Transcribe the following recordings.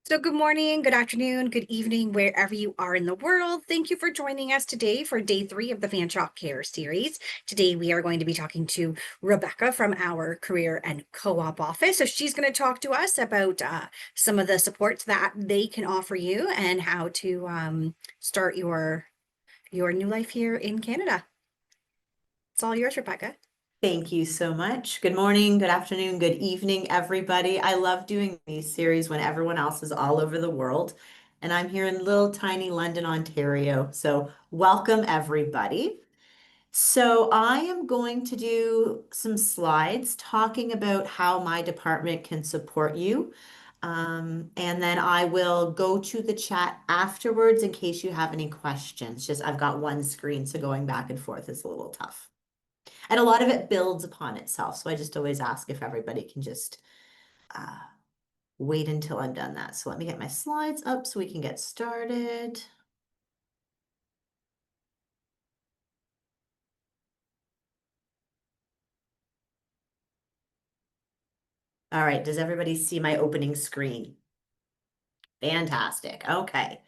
So, good morning, good afternoon, good evening, wherever you are in the world. Thank you for joining us today for day 3 of the Fanshawe Care series. Today, we are going to be talking to Rebecca from our career and co op office. So, she's going to talk to us about some of the supports that they can offer you and how to start your new life here in Canada. It's all yours, Rebecca. Thank you so much. Good morning, good afternoon, good evening, everybody. I love doing these series when everyone else is all over the world. And I'm here in little tiny London, Ontario. So, welcome, everybody. So, I am going to do some slides talking about how my department can support you. And then I will go to the chat afterwards in case you have any questions. Just I've got one screen, so going back and forth is a little tough. And a lot of it builds upon itself. So I just always ask if everybody can just uh, wait until I'm done that. So let me get my slides up so we can get started. All right, does everybody see my opening screen? Fantastic. Okay.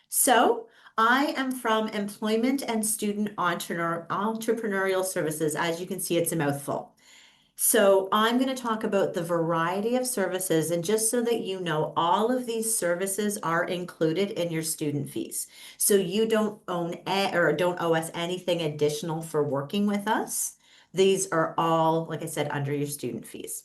So I am from Employment and Student Entrepreneurial Services. As you can see, it's a mouthful. So I'm going to talk about the variety of services, and just so that you know, all of these services are included in your student fees. So you don't don't owe us anything additional for working with us. These are all, like I said, under your student fees.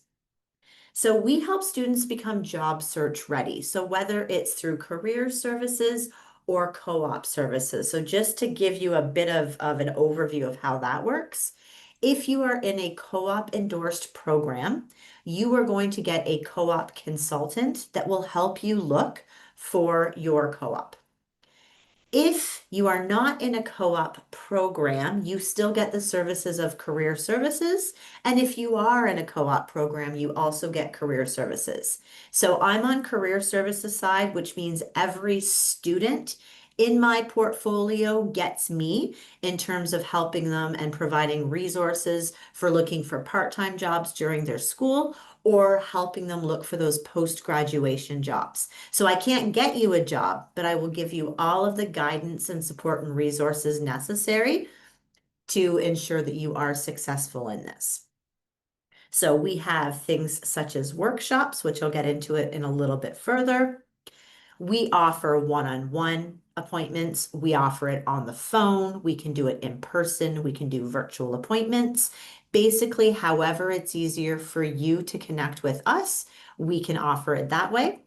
So we help students become job search ready. So whether it's through career services or co-op services. So just to give you a bit of an overview of how that works. If you are in a co-op endorsed program, you are going to get a co-op consultant that will help you look for your co-op. If you are not in a co-op program, you still get the services of career services. And if you are in a co-op program, you also get career services. So I'm on career services side, which means every student in my portfolio gets me in terms of helping them and providing resources for looking for part-time jobs during their school or helping them look for those post-graduation jobs. So I can't get you a job, but I will give you all of the guidance and support and resources necessary to ensure that you are successful in this. So we have things such as workshops, which I'll get into it in a little bit further. We offer one-on-one appointments. We offer it on the phone. We can do it in person. We can do virtual appointments. Basically, however it's easier for you to connect with us, we can offer it that way.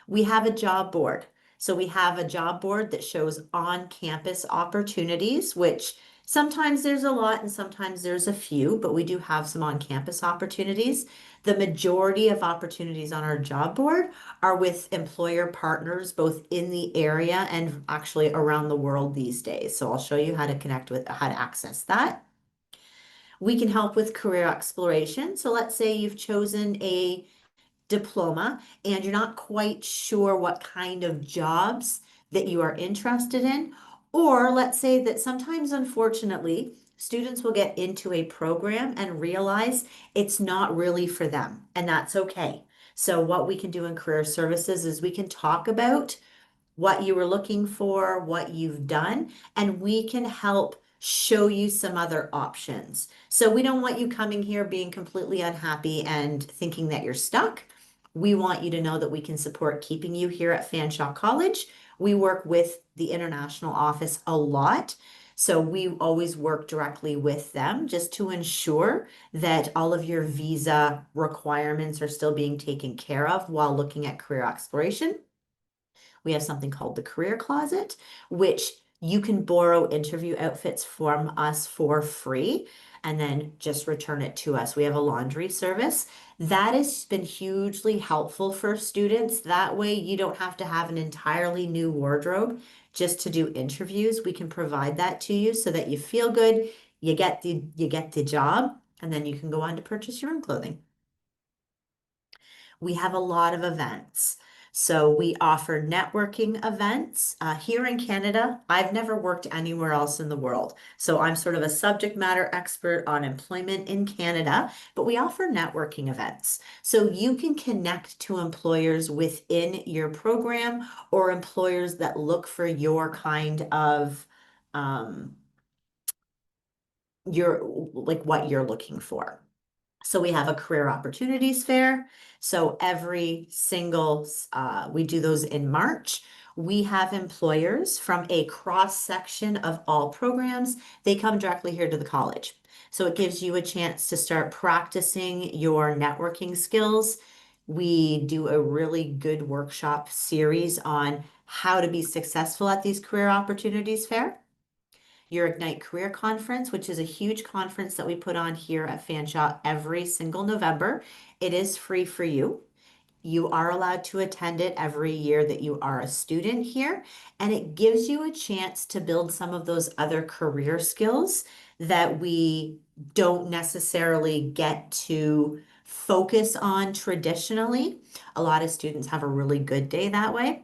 We have a job board. So we have a job board that shows on-campus opportunities, which sometimes there's a lot and sometimes there's a few, but we do have some on-campus opportunities. The majority of opportunities on our job board are with employer partners, both in the area and actually around the world these days. So I'll show you how to connect with, how to access that. We can help with career exploration. So let's say you've chosen a diploma and you're not quite sure what kind of jobs that you are interested in. Or let's say that sometimes, unfortunately, students will get into a program and realize it's not really for them, and that's okay. So, what we can do in career services is we can talk about what you were looking for, what you've done, and we can help show you some other options. So we don't want you coming here being completely unhappy and thinking that you're stuck. We want you to know that we can support keeping you here at Fanshawe College. We work with the international office a lot. So we always work directly with them just to ensure that all of your visa requirements are still being taken care of while looking at career exploration. We have something called the Career Closet, which you can borrow interview outfits from us for free and then just return it to us. We have a laundry service. That has been hugely helpful for students. That way, you don't have to have an entirely new wardrobe just to do interviews. We can provide that to you so that you feel good, you get the job, and then you can go on to purchase your own clothing. We have a lot of events. So we offer networking events here in Canada. I've never worked anywhere else in the world. So I'm sort of a subject matter expert on employment in Canada, but we offer networking events. So you can connect to employers within your program or employers that look for your kind of um, your like what you're looking for. So we have a career opportunities fair. So every single, we do those in March. We have employers from a cross section of all programs. They come directly here to the college. So it gives you a chance to start practicing your networking skills. We do a really good workshop series on how to be successful at these career opportunities fair. Your Ignite Career Conference, which is a huge conference that we put on here at Fanshawe every single November. It is free for you. You are allowed to attend it every year that you are a student here, and it gives you a chance to build some of those other career skills that we don't necessarily get to focus on traditionally. A lot of students have a really good day that way.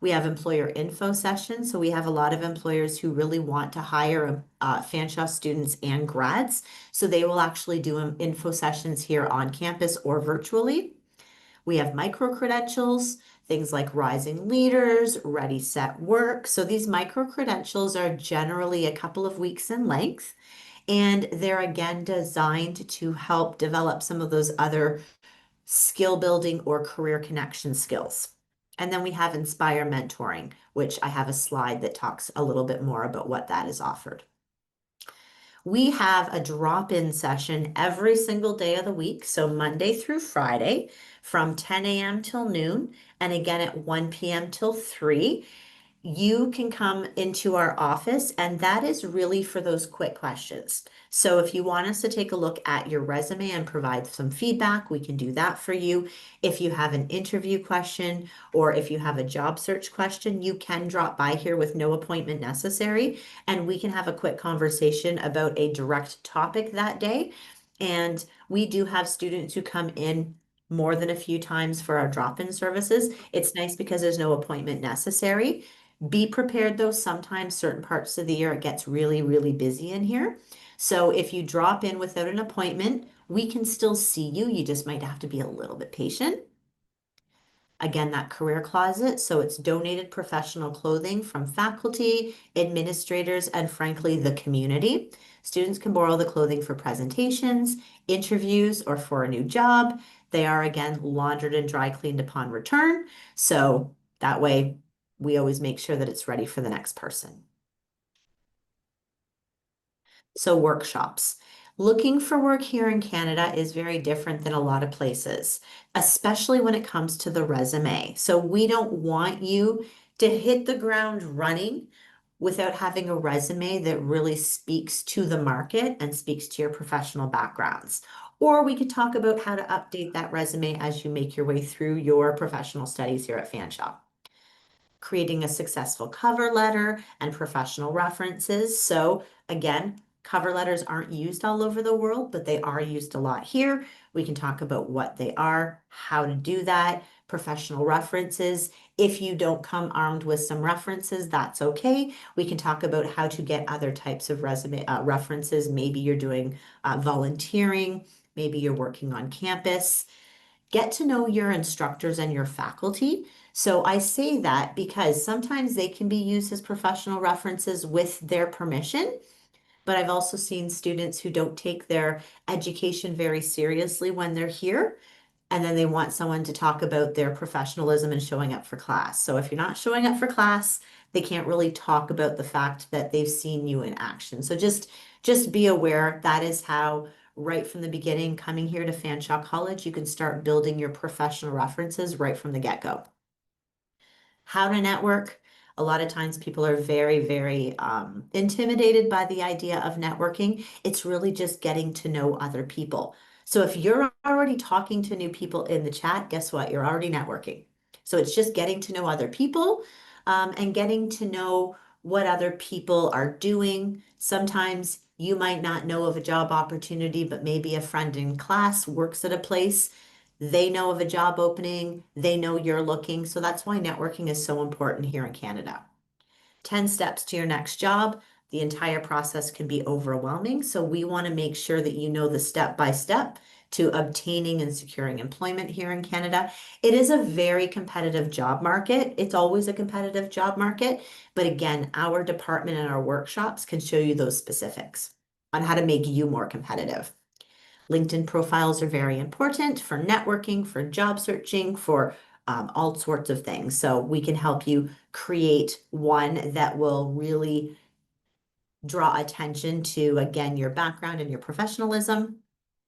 We have employer info sessions. So we have a lot of employers who really want to hire Fanshawe students and grads. So they will actually do info sessions here on campus or virtually. We have micro credentials, things like rising leaders, ready, set, work. So these micro credentials are generally a couple of weeks in length. And they're again designed to help develop some of those other skill building or career connection skills. And then we have Inspire Mentoring, which I have a slide that talks a little bit more about what that is offered. We have a drop-in session every single day of the week, so Monday through Friday from 10 a.m. till noon, and again at 1 p.m. till 3. You can come into our office, and that is really for those quick questions. So if you want us to take a look at your resume and provide some feedback, we can do that for you. If you have an interview question or if you have a job search question, you can drop by here with no appointment necessary, and we can have a quick conversation about a direct topic that day. And we do have students who come in more than a few times for our drop-in services. It's nice because there's no appointment necessary. Be prepared though, sometimes certain parts of the year it gets really, really busy in here. So if you drop in without an appointment, we can still see you. You just might have to be a little bit patient. Again, that career closet. So it's donated professional clothing from faculty, administrators, and frankly, the community. Students can borrow the clothing for presentations, interviews, or for a new job. They are again laundered and dry cleaned upon return. So that way we always make sure that it's ready for the next person. So workshops. Looking for work here in Canada is very different than a lot of places, especially when it comes to the resume. So we don't want you to hit the ground running without having a resume that really speaks to the market and speaks to your professional backgrounds. Or we could talk about how to update that resume as you make your way through your professional studies here at Fanshawe. Creating a successful cover letter and professional references. So again, cover letters aren't used all over the world, but they are used a lot here. We can talk about what they are, how to do that, professional references. If you don't come armed with some references, that's okay. We can talk about how to get other types of resume references. Maybe you're doing volunteering, maybe you're working on campus. Get to know your instructors and your faculty. So I say that because sometimes they can be used as professional references with their permission, but I've also seen students who don't take their education very seriously when they're here, and then they want someone to talk about their professionalism and showing up for class. So if you're not showing up for class, they can't really talk about the fact that they've seen you in action. So just be aware that is how right from the beginning, coming here to Fanshawe College, you can start building your professional references right from the get-go. How to network. A lot of times people are very, very intimidated by the idea of networking. It's really just getting to know other people. So if you're already talking to new people in the chat, guess what? You're already networking. So it's just getting to know other people and getting to know what other people are doing. Sometimes you might not know of a job opportunity, but maybe a friend in class works at a place. They know of a job opening, they know you're looking. So that's why networking is so important here in Canada. 10 steps to your next job. The entire process can be overwhelming. So we want to make sure that you know the step by step to obtaining and securing employment here in Canada. It is a very competitive job market. It's always a competitive job market. But again, our department and our workshops can show you those specifics on how to make you more competitive. LinkedIn profiles are very important for networking, for job searching, for all sorts of things. So we can help you create one that will really draw attention to, again, your background and your professionalism,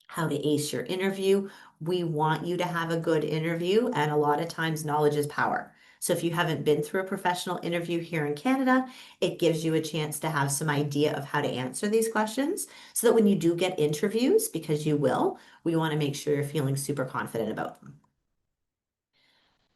how to ace your interview. We want you to have a good interview, and a lot of times knowledge is power. So if you haven't been through a professional interview here in Canada, it gives you a chance to have some idea of how to answer these questions so that when you do get interviews, because you will, we want to make sure you're feeling super confident about them.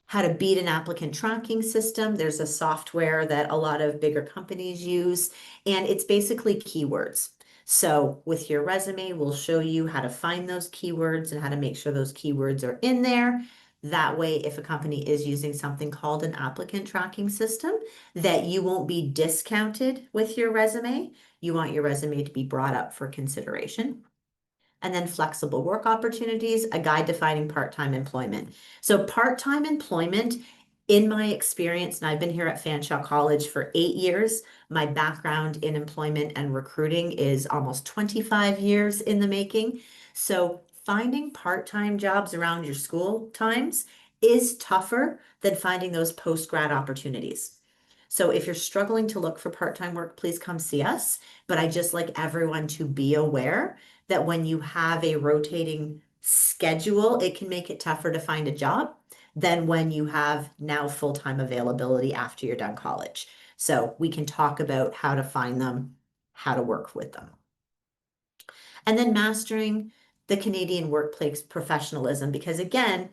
How to beat an applicant tracking system. There's a software that a lot of bigger companies use, and it's basically keywords. So with your resume, we'll show you how to find those keywords and how to make sure those keywords are in there. That way, if a company is using something called an applicant tracking system, that you won't be discounted with your resume. You want your resume to be brought up for consideration. And then flexible work opportunities, a guide to finding part-time employment. So part-time employment, in my experience, and I've been here at Fanshawe College for 8 years, my background in employment and recruiting is almost 25 years in the making. So finding part-time jobs around your school times is tougher than finding those post-grad opportunities. So if you're struggling to look for part-time work, please come see us. But I just like everyone to be aware that when you have a rotating schedule, it can make it tougher to find a job than when you have now full-time availability after you're done college. So we can talk about how to find them, how to work with them. And then mastering the Canadian workplace professionalism, because again,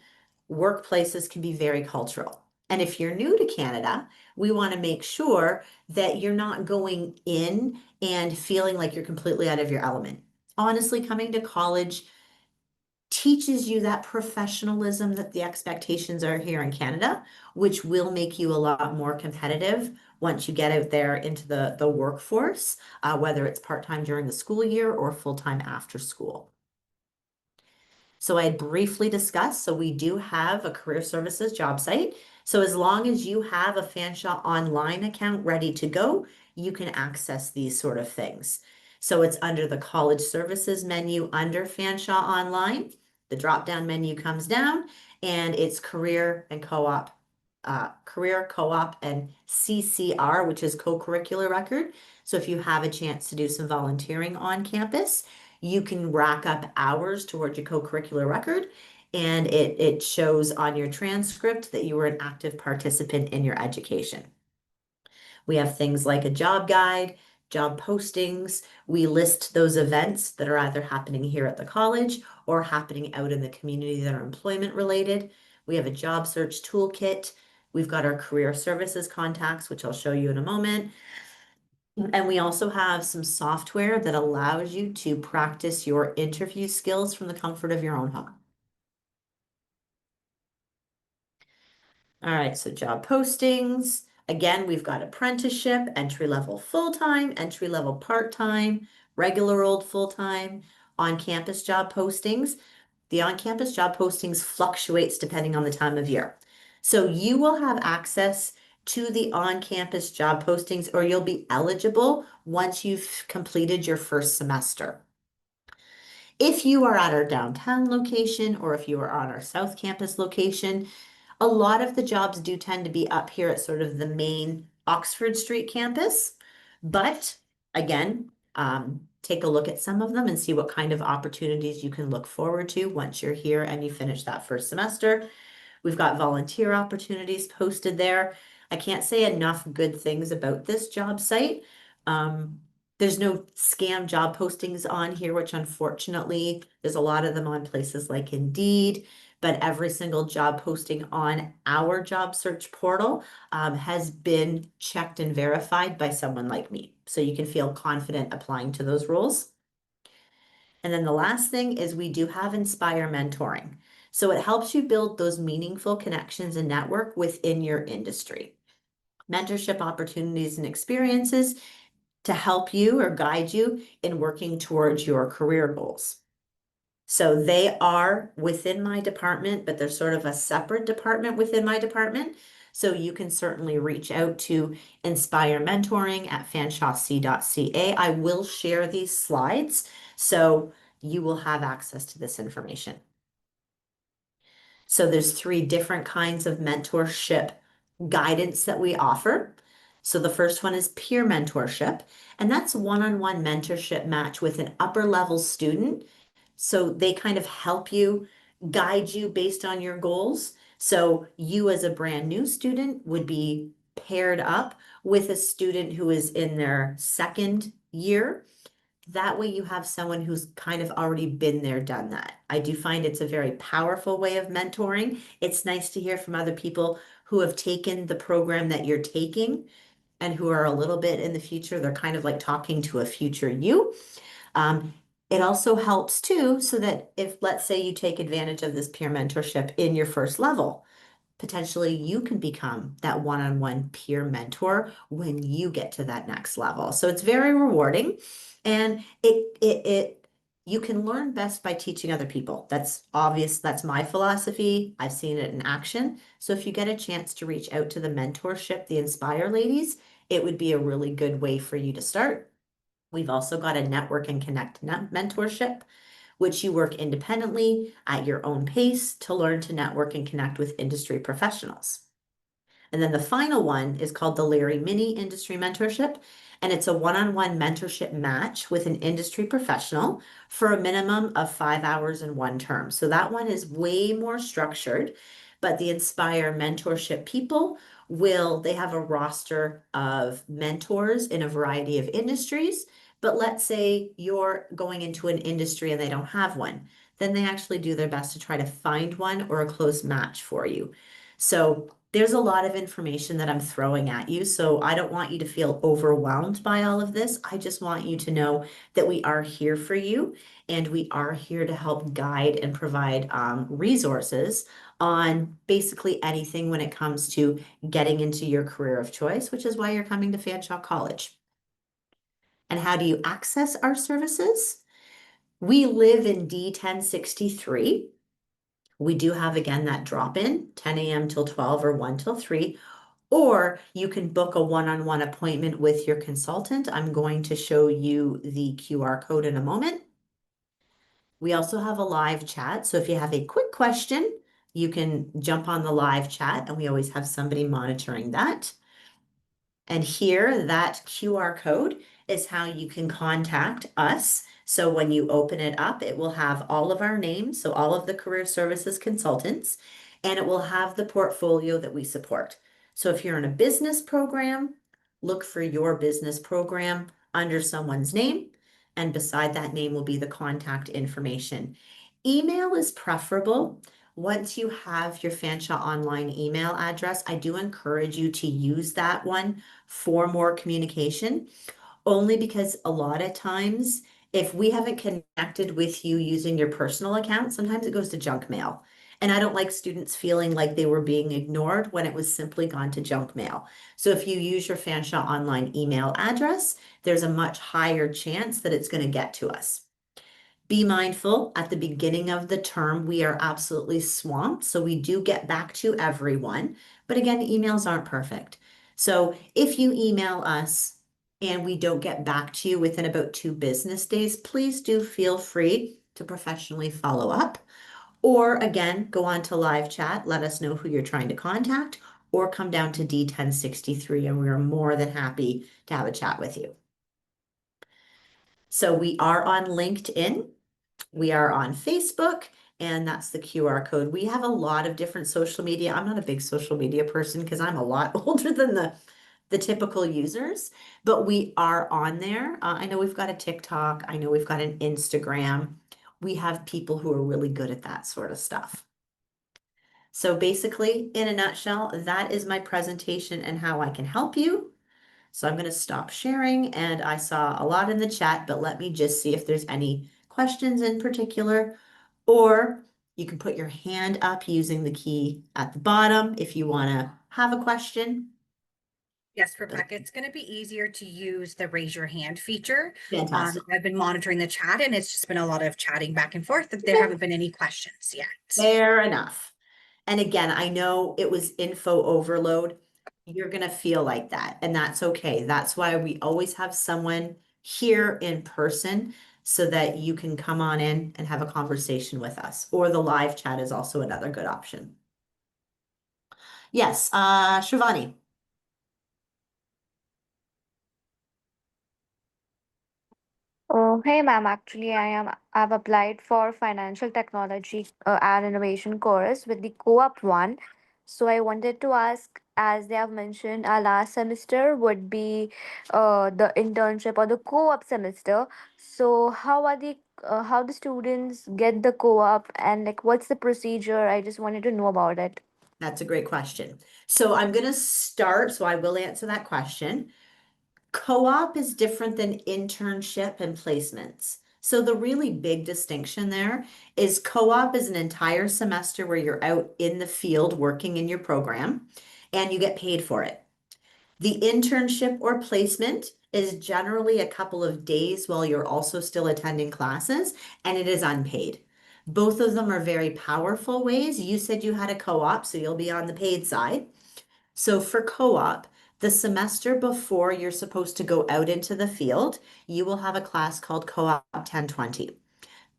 workplaces can be very cultural. And if you're new to Canada, we want to make sure that you're not going in and feeling like you're completely out of your element. Honestly, coming to college teaches you that professionalism that the expectations are here in Canada, which will make you a lot more competitive once you get out there into the workforce, whether it's part-time during the school year or full-time after school. So I briefly discussed, so we do have a career services job site. So as long as you have a Fanshawe online account ready to go, you can access these sort of things. So it's under the college services menu under Fanshawe online. The drop-down menu comes down and it's career and co-op, career co-op and CCR, which is co-curricular record. So if you have a chance to do some volunteering on campus, you can rack up hours towards your co-curricular record, and it shows on your transcript that you were an active participant in your education. We have things like a job guide, job postings. We list those events that are either happening here at the college or happening out in the community that are employment related. We have a job search toolkit. We've got our career services contacts, which I'll show you in a moment. And we also have some software that allows you to practice your interview skills from the comfort of your own home. All right, so job postings. Again, we've got apprenticeship, entry-level full-time, entry-level part-time, regular old full-time, on-campus job postings. The on-campus job postings fluctuates depending on the time of year. So you will have access to the on-campus job postings, or you'll be eligible once you've completed your first semester. If you are at our downtown location or if you are on our South Campus location, a lot of the jobs do tend to be up here at sort of the main Oxford Street campus. But again, take a look at some of them and see what kind of opportunities you can look forward to once you're here and you finish that first semester. We've got volunteer opportunities posted there. I can't say enough good things about this job site. There's no scam job postings on here, which unfortunately, there's a lot of them on places like Indeed, but every single job posting on our job search portal has been checked and verified by someone like me. So you can feel confident applying to those roles. And then the last thing is we do have Inspire mentoring. So it helps you build those meaningful connections and network within your industry. Mentorship opportunities and experiences to help you or guide you in working towards your career goals. So they are within my department, but they're sort of a separate department within my department. So you can certainly reach out to Inspire Mentoring at fanshawec.ca. I will share these slides, so you will have access to this information. So there's three different kinds of mentorship guidance that we offer. So the first one is peer mentorship, and that's one-on-one mentorship match with an upper level student. So they kind of help you, guide you based on your goals. So you as a brand new student would be paired up with a student who is in their second year. That way you have someone who's kind of already been there, done that. I do find it's a very powerful way of mentoring. It's nice to hear from other people who have taken the program that you're taking and who are a little bit in the future. They're kind of like talking to a future you. Um, it also helps too, so that if, let's say, you take advantage of this peer mentorship in your first level, potentially you can become that one-on-one peer mentor when you get to that next level. So it's very rewarding, and you can learn best by teaching other people. That's obvious. That's my philosophy. I've seen it in action. So if you get a chance to reach out to the mentorship, the Inspire ladies, it would be a really good way for you to start. We've also got a network and connect mentorship, which you work independently at your own pace to learn to network and connect with industry professionals. And then the final one is called the Larry Mini Industry Mentorship. And it's a one-on-one mentorship match with an industry professional for a minimum of 5 hours in one term. So that one is way more structured, but the Inspire mentorship people they have a roster of mentors in a variety of industries. But let's say you're going into an industry and they don't have one, then they actually do their best to try to find one or a close match for you. So there's a lot of information that I'm throwing at you. So I don't want you to feel overwhelmed by all of this. I just want you to know that we are here for you, and we are here to help guide and provide resources on basically anything when it comes to getting into your career of choice, which is why you're coming to Fanshawe College. And how do you access our services? We live in D1063. We do have, again, that drop-in, 10 a.m. till 12 or 1 till 3, or you can book a one-on-one appointment with your consultant. I'm going to show you the QR code in a moment. We also have a live chat. So if you have a quick question, you can jump on the live chat, and we always have somebody monitoring that. And here, that QR code is how you can contact us. So when you open it up, it will have all of our names, so all of the career services consultants, and it will have the portfolio that we support. So if you're in a business program, look for your business program under someone's name, and beside that name will be the contact information. Email is preferable. Once you have your Fanshawe online email address, I do encourage you to use that one for more communication, only because a lot of times, if we haven't connected with you using your personal account, sometimes it goes to junk mail. And I don't like students feeling like they were being ignored when it was simply gone to junk mail. So if you use your Fanshawe online email address, there's a much higher chance that it's going to get to us. Be mindful, at the beginning of the term, we are absolutely swamped. So we do get back to everyone. But again, emails aren't perfect. So if you email us and we don't get back to you within about 2 business days, please do feel free to professionally follow up. Or again, go on to live chat, let us know who you're trying to contact, or come down to D1063, and we are more than happy to have a chat with you. So we are on LinkedIn. We are on Facebook, and that's the QR code. We have a lot of different social media. I'm not a big social media person because I'm a lot older than the typical users, but we are on there. I know we've got a TikTok. I know we've got an Instagram. We have people who are really good at that sort of stuff. So basically, in a nutshell, that is my presentation and how I can help you. So I'm going to stop sharing, and I saw a lot in the chat, but let me just see if there's any questions in particular, or You can put your hand up using the key at the bottom if you want to have a question. Yes, But Rebecca, it's going to be easier to use the raise your hand feature. fantastic. I've been monitoring the chat and it's just been a lot of chatting back and forth. There haven't been any questions yet. Fair enough. And again, I know it was info overload. You're going to feel like that, and that's okay. That's why we always have someone here in person so that you can come on in and have a conversation with us. Or the live chat is also another good option. Yes, Shivani. Oh, hey ma'am, actually I've applied for financial technology and innovation course with the co-op one. So I wanted to ask, as they have mentioned, our last semester would be the internship or the co-op semester. So how the students get the co-op and like what's the procedure? I just wanted to know about it. That's a great question. So I'm going to start, so I will answer that question. Co-op is different than internship and placements. So the really big distinction there is co-op is an entire semester where you're out in the field working in your program and you get paid for it. The internship or placement is generally a couple of days while you're also still attending classes, and it is unpaid. Both of them are very powerful ways. You said you had a co-op, so you'll be on the paid side. So for co-op, the semester before you're supposed to go out into the field, you will have a class called Co-op 1020.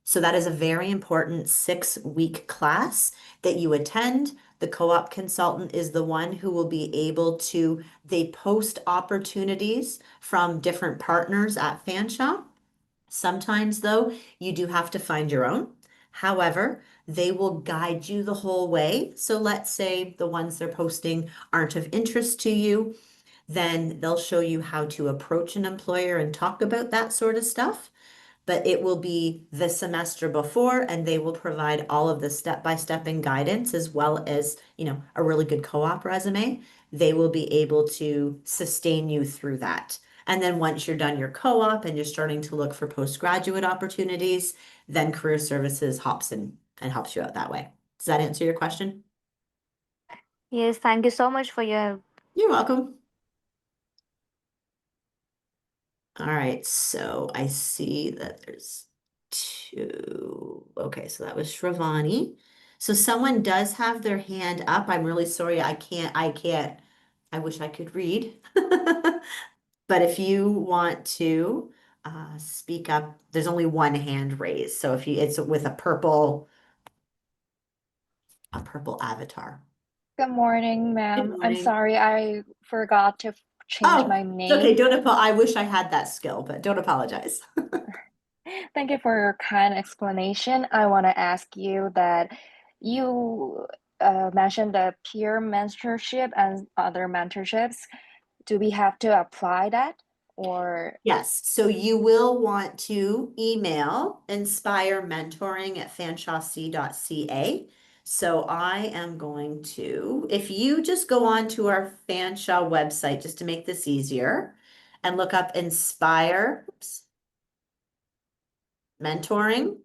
So that is a very important 6-week class that you attend. The co-op consultant is the one who will be able to, they post opportunities from different partners at Fanshawe. Sometimes, though, you do have to find your own. However, they will guide you the whole way. So let's say the ones they're posting aren't of interest to you, then they'll show you how to approach an employer and talk about that sort of stuff. But it will be the semester before, and they will provide all of the step-by-step and guidance as well as, a really good co-op resume. They will be able to sustain you through that. And then once you're done your co-op and you're starting to look for postgraduate opportunities, then career services hops in and helps you out that way. Does that answer your question? Yes, thank you so much for your. You're welcome. All right, so I see that there's two. Okay, so that was Shravani. So someone does have their hand up. I'm really sorry. I can't. I wish I could read. But if you want to speak up, there's only one hand raised. So if you, it's with a purple avatar. Good morning, Good ma'am. I'm morning. sorry, I forgot to change Oh, my it's okay. name. I wish I had that skill, but don't apologize. Thank you for your kind explanation. I want to ask you that you mentioned the peer mentorship and other mentorships. Do we have to apply that or Yes, so you will want to email inspirementoring@fanshawc.ca. So I am going to, if you just go on to our Fanshawe website, just to make this easier, and look up Inspire Mentoring,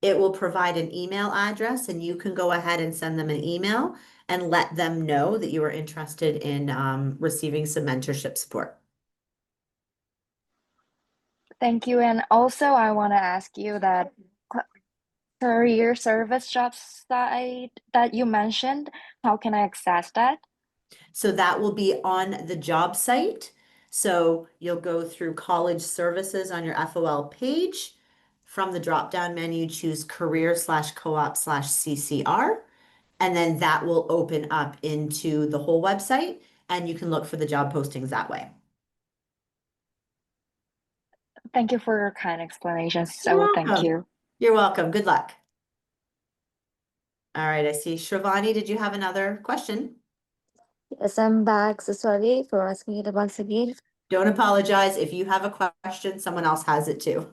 it will provide an email address and you can go ahead and send them an email and let them know that you are interested in receiving some mentorship support. thank you. And also I want to ask you that career service jobs that you mentioned, how can I access that? So that will be on the job site. So you'll go through college services on your FOL page. From the drop-down menu, choose career/co-op/CCR. And then that will open up into the whole website and you can look for the job postings that way. Thank you for your kind explanation. You're So thank welcome. you. You're welcome. Good luck. All right, I see. Shravani, did you have another question? Yes, I'm back. So sorry for asking it once again. Don't apologize. If you have a question, someone else has it too.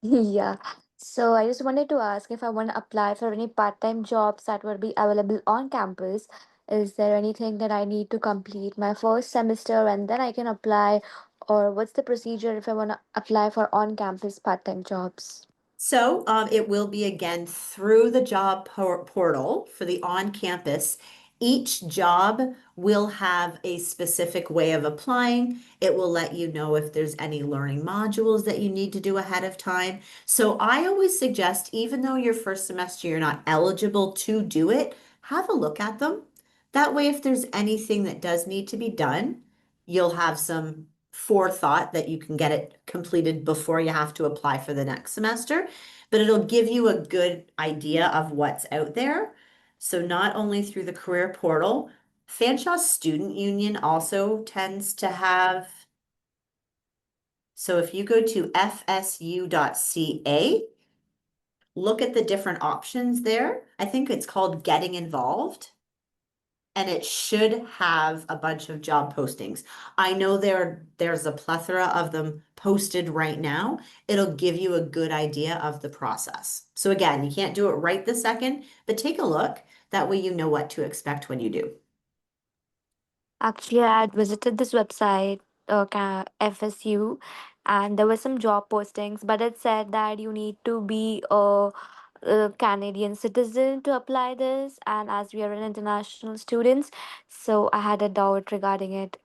Yeah. So I just wanted to ask if I want to apply for any part-time jobs that will be available on campus. Is there anything that I need to complete my first semester and then I can apply, or what's the procedure if I want to apply for on-campus part-time jobs? So it will be again through the job portal for the on-campus. Each job will have a specific way of applying. It will let you know if there's any learning modules that you need to do ahead of time. So I always suggest, even though your first semester you're not eligible to do it, have a look at them. That way, if there's anything that does need to be done, you'll have some forethought that you can get it completed before you have to apply for the next semester, but it'll give you a good idea of what's out there. So not only through the career portal, Fanshawe Student Union also tends to have. So if you go to fsu.ca, look at the different options there. I think it's called Getting Involved. And it should have a bunch of job postings. I know there's a plethora of them posted right now. It'll give you a good idea of the process. So again, you can't do it right this second, but take a look. That way you know what to expect when you do. Actually, I had visited this website, FSU, and there were some job postings, but it said that you need to be a Canadian citizen to apply this, and as we are an international students, so I had a doubt regarding it.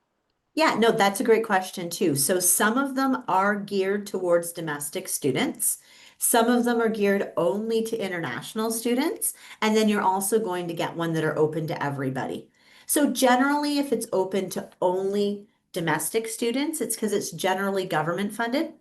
Yeah, no, that's a great question too. So some of them are geared towards domestic students. Some of them are geared only to international students. And then you're also going to get one that are open to everybody. So generally, if it's open to only domestic students, it's because it's generally government funded.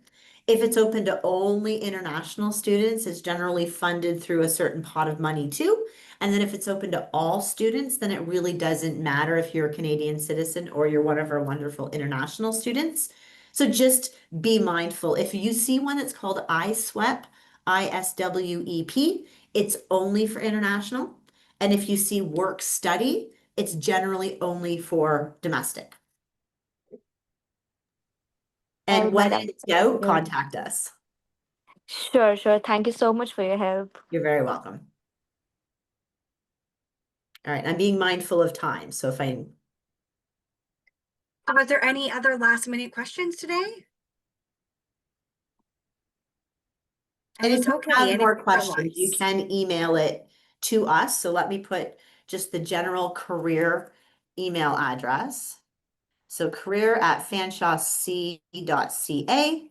If it's open to only international students, it's generally funded through a certain pot of money too. And then if it's open to all students, then it really doesn't matter if you're a Canadian citizen or you're one of our wonderful international students. So just be mindful. If you see one that's called ISWEP, ISWEP, it's only for international. And if you see work study, it's generally only for domestic. All And when right. in doubt, contact us. Sure, sure. Thank you so much for your help. You're very welcome. All right, I'm being mindful of time. So if I Are there any other last minute questions today? And if it's you okay. have And more if questions, you otherwise. can email it to us. So let me put just the general career email address. So career@fanshawec.ca.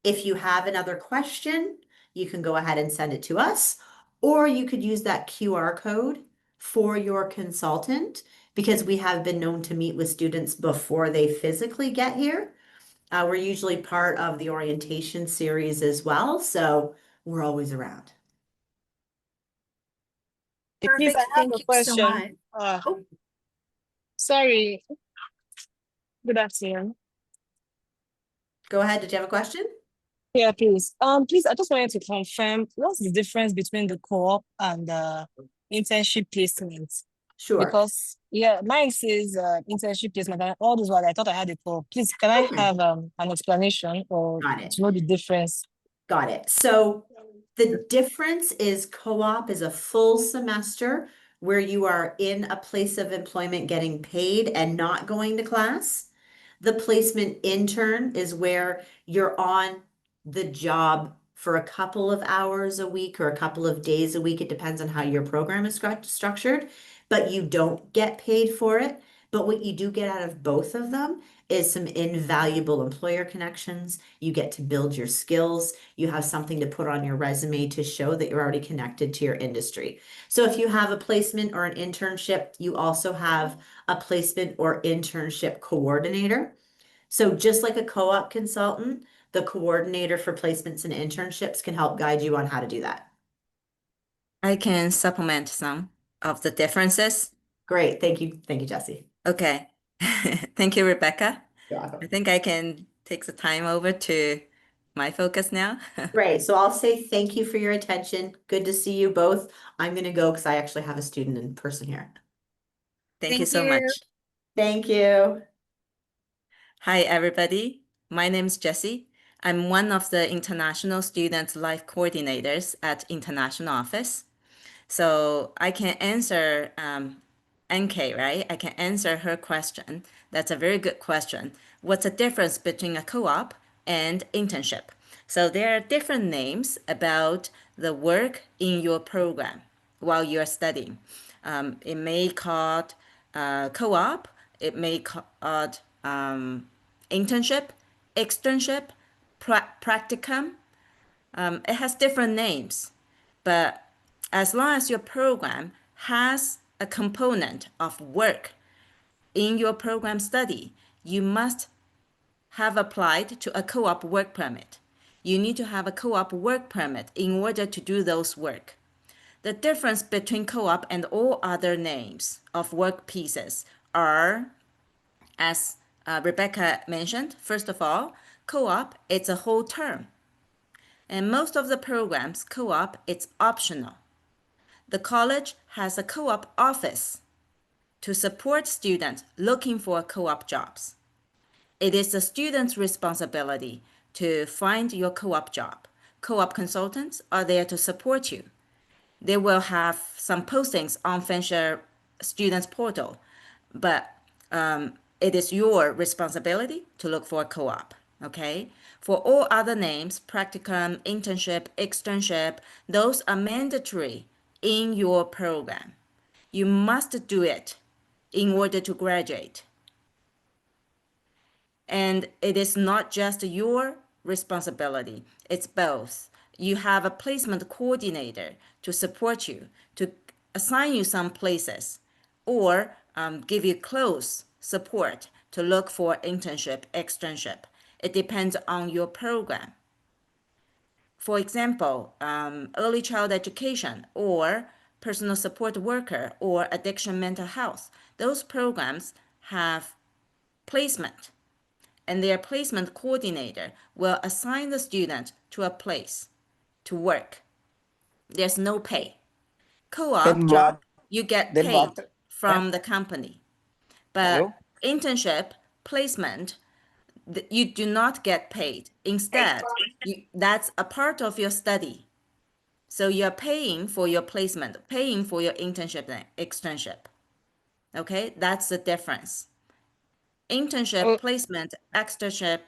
If you have another question, you can go ahead and send it to us, or you could use that QR code for your consultant because we have been known to meet with students before they physically get here. We're usually part of the orientation series as well, so we're always around. Please, Perfect. I have Thank a you so question. much. Uh, Oh, sorry. Good afternoon. Go ahead. Did you have a question? Yeah, please. Please, I just wanted to confirm what's the difference between the co-op and the internship placement? Sure. Because yeah, mine says internship placement, and all this while I thought I had a co-op. Please, can I Okay. have an explanation or Got it. to know the difference? Got it. So the difference is co-op is a full semester where you are in a place of employment getting paid and not going to class. The placement intern is where you're on the job for a couple of hours a week or a couple of days a week. It depends on how your program is structured, but you don't get paid for it. But what you do get out of both of them is some invaluable employer connections. You get to build your skills. You have something to put on your resume to show that you're already connected to your industry. So if you have a placement or an internship, you also have a placement or internship coordinator. So just like a co-op consultant, the coordinator for placements and internships can help guide you on how to do that. I can supplement some of the differences. Great. Thank you. Thank you, Jesse. Okay. Thank you, Rebecca. You're I welcome. think I can take the time over to my focus now. Great. So I'll say thank you for your attention. Good to see you both. I'm going to go because I actually have a student in person here. Thank you thank so you. much. Thank you. Hi, everybody. My name is Jessie. I'm one of the International Student Life Coordinators at International Office. So I can answer NK, right? I can answer her question. That's a very good question. What's the difference between a co-op and internship? So there are different names about the work in your program while you're studying. It may called co-op, it may called internship, externship, practicum. It has different names, but as long as your program has a component of work in your program study, you must have applied to a co-op work permit. You need to have a co-op work permit in order to do those work. The difference between co-op and all other names of work pieces are, as Rebecca mentioned, first of all, co-op, it's a whole term. And most of the programs, co-op, it's optional. The college has a co-op office to support students looking for co-op jobs. It is the student's responsibility to find your co-op job. Co-op consultants are there to support you. They will have some postings on Fanshawe Students Portal, but it is your responsibility to look for a co-op, okay? For all other names, practicum, internship, externship, those are mandatory in your program. You must do it in order to graduate. And it is not just your responsibility, it's both. You have a placement coordinator to support you, to assign you some places, or give you close support to look for internship, externship. It depends on your program. For example, early child education or personal support worker or addiction mental health, those programs have placement, and their placement coordinator will assign the student to a place to work. There's no pay. Co-op Then job, what? you get Then paid what? from Ma'am, the company. But hello. internship, placement, you do not get paid. Instead, that's a part of your study. So you're paying for your placement, paying for your internship and externship. Okay, that's the difference. Internship, Oh, placement, externship,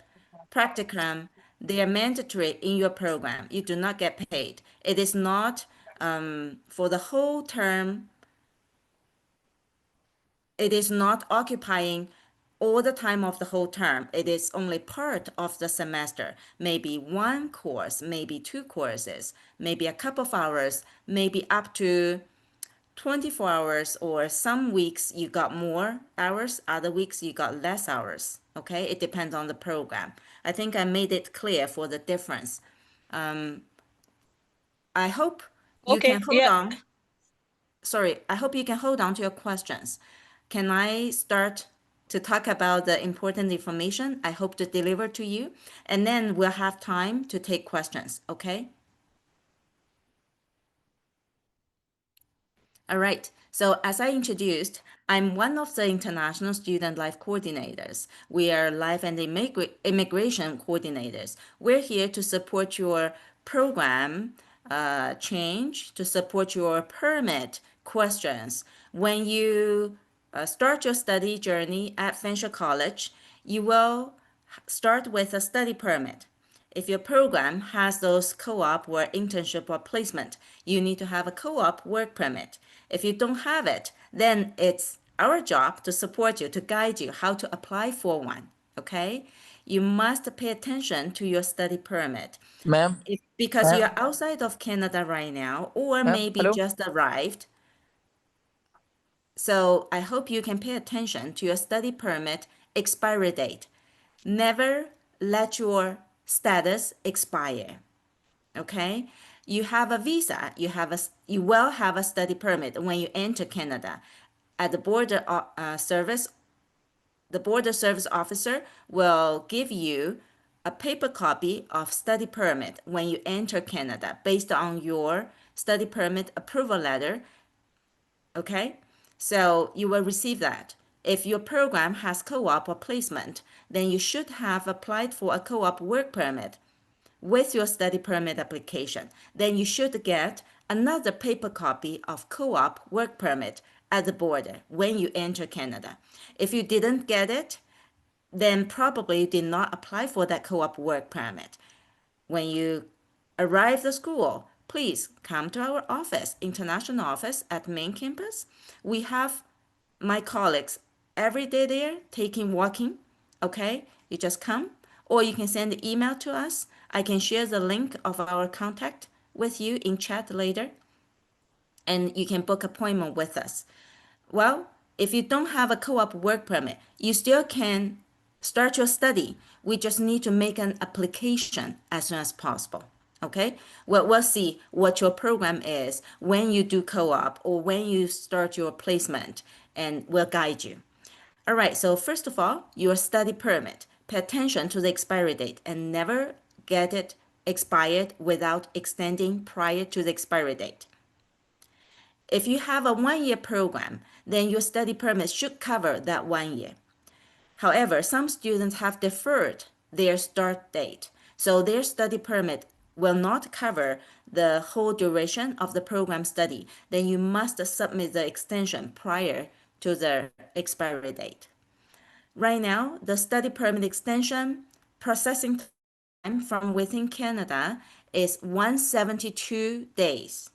practicum, they are mandatory in your program. You do not get paid. It is not for the whole term. It is not occupying all the time of the whole term. It is only part of the semester. Maybe one course, maybe two courses, maybe a couple of hours, maybe up to 24 hours, or some weeks you got more hours, other weeks you got less hours. Okay, it depends on the program. I think I made it clear for the difference. I hope you okay. can hold Yeah. on. Sorry, I hope you can hold on to your questions. Can I start to talk about the important information I hope to deliver to you? And then we'll have time to take questions, okay? All right, so as I introduced, I'm one of the international student life coordinators. We are life and immigration coordinators. We're here to support your program change, to support your permit questions. When you start your study journey at Fanshawe College, you will start with a study permit. If your program has those co-op or internship or placement, you need to have a co-op work permit. If you don't have it, then it's our job to support you, to guide you how to apply for one, okay? You must pay attention to your study permit. Ma'am, Because ma'am, you're outside of Canada right now, or ma'am, maybe hello. just arrived, so I hope you can pay attention to your study permit expiry date. Never let your status expire. Okay? You have a visa, you will have a study permit when you enter Canada. At the border service, the border service officer will give you a paper copy of study permit when you enter Canada based on your study permit approval letter. Okay, so you will receive that. If your program has co-op or placement, then you should have applied for a co-op work permit with your study permit application. Then you should get another paper copy of co-op work permit at the border when you enter Canada. If you didn't get it, then probably you did not apply for that co-op work permit. when you arrive the school, please come to our office, international office at main campus. We have my colleagues every day there walking. Okay, you just come, or you can send an email to us. I can share the link of our contact with you in chat later, and you can book appointment with us. Well, if you don't have a co-op work permit, you still can start your study. We just need to make an application as soon as possible. Okay? Well, we'll see what your program is when you do co-op or when you start your placement, and we'll guide you. All right, so first of all, your study permit. Pay attention to the expiry date and never get it expired without extending prior to the expiry date. If you have a 1-year program, then your study permit should cover that 1 year. However, some students have deferred their start date, so their study permit will not cover the whole duration of the program study. Then you must submit the extension prior to the expiry date. Right now, the study permit extension processing time from within Canada is 172 days.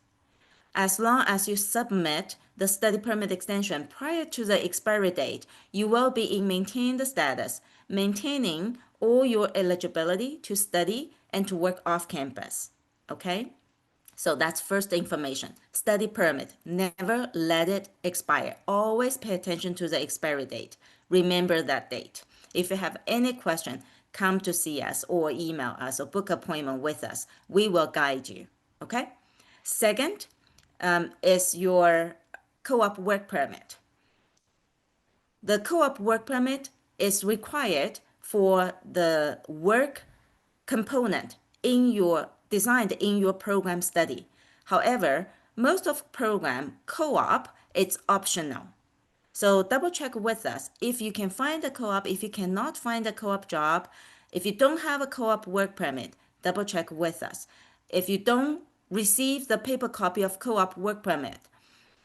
As long as you submit the study permit extension prior to the expiry date, you will be in maintained status, maintaining all your eligibility to study and to work off campus. Okay? So that's first information. Study permit, never let it expire. Always pay attention to the expiry date. Remember that date. If you have any question, come to see us or email us or book appointment with us. We will guide you. Okay? Second, is your co-op work permit. The co-op work permit is required for the work component designed in your program study. However, most of program co-op, it's optional. So double check with us if you can find a co-op. If you cannot find a co-op job, if you don't have a co-op work permit, double check with us. If you don't receive the paper copy of co-op work permit,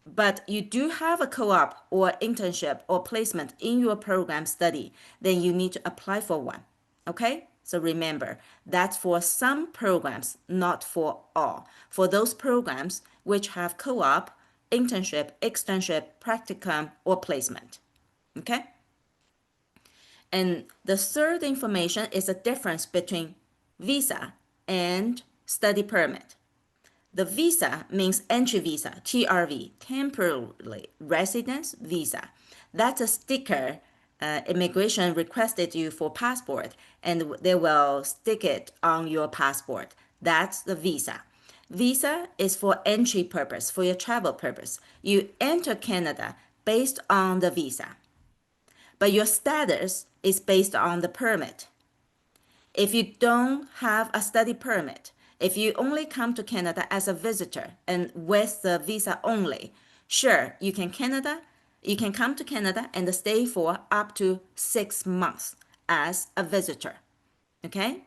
but you do have a co-op or internship or placement in your program study, then you need to apply for one. Okay? So remember, that's for some programs, not for all. For those programs which have co-op, internship, externship, practicum, or placement. Okay? And the third information is the difference between visa and study permit. The visa means entry visa, TRV, temporary residence visa. That's a sticker immigration requested you for passport, and they will stick it on your passport. That's the visa. Visa is for entry purpose, for your travel purpose. You enter Canada based on the visa, but your status is based on the permit. If you don't have a study permit, if you only come to Canada as a visitor and with the visa only, sure, you can come to Canada and stay for up to 6 months as a visitor. Okay?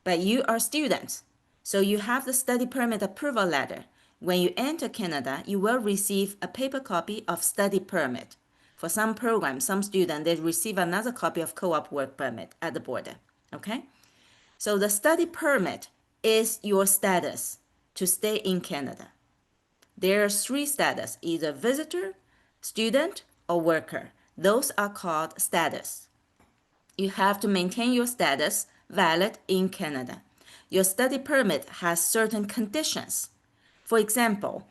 But you are students, so you have the study permit approval letter. When you enter Canada, you will receive a paper copy of study permit. For some programs, some students, they receive another copy of co-op work permit at the border. Okay? So the study permit is your status to stay in Canada. There are 3 status, either visitor, student, or worker. Those are called status. You have to maintain your status valid in Canada. Your study permit has certain conditions. For example,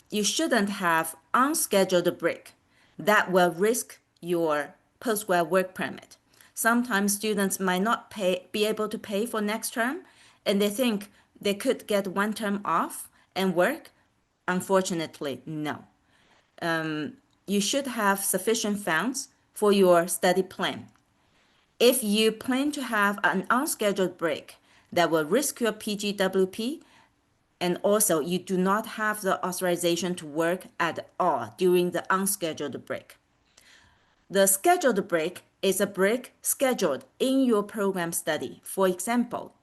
you shouldn't have unscheduled break. That will risk your postgrad work permit. Sometimes students might not be able to pay for next term, and they think they could get 1 term off and work. Unfortunately, no. You should have sufficient funds for your study plan. If you plan to have an unscheduled break that will risk your PGWP, and also you do not have the authorization to work at all during the unscheduled break. The scheduled break is a break scheduled in your program study. For example,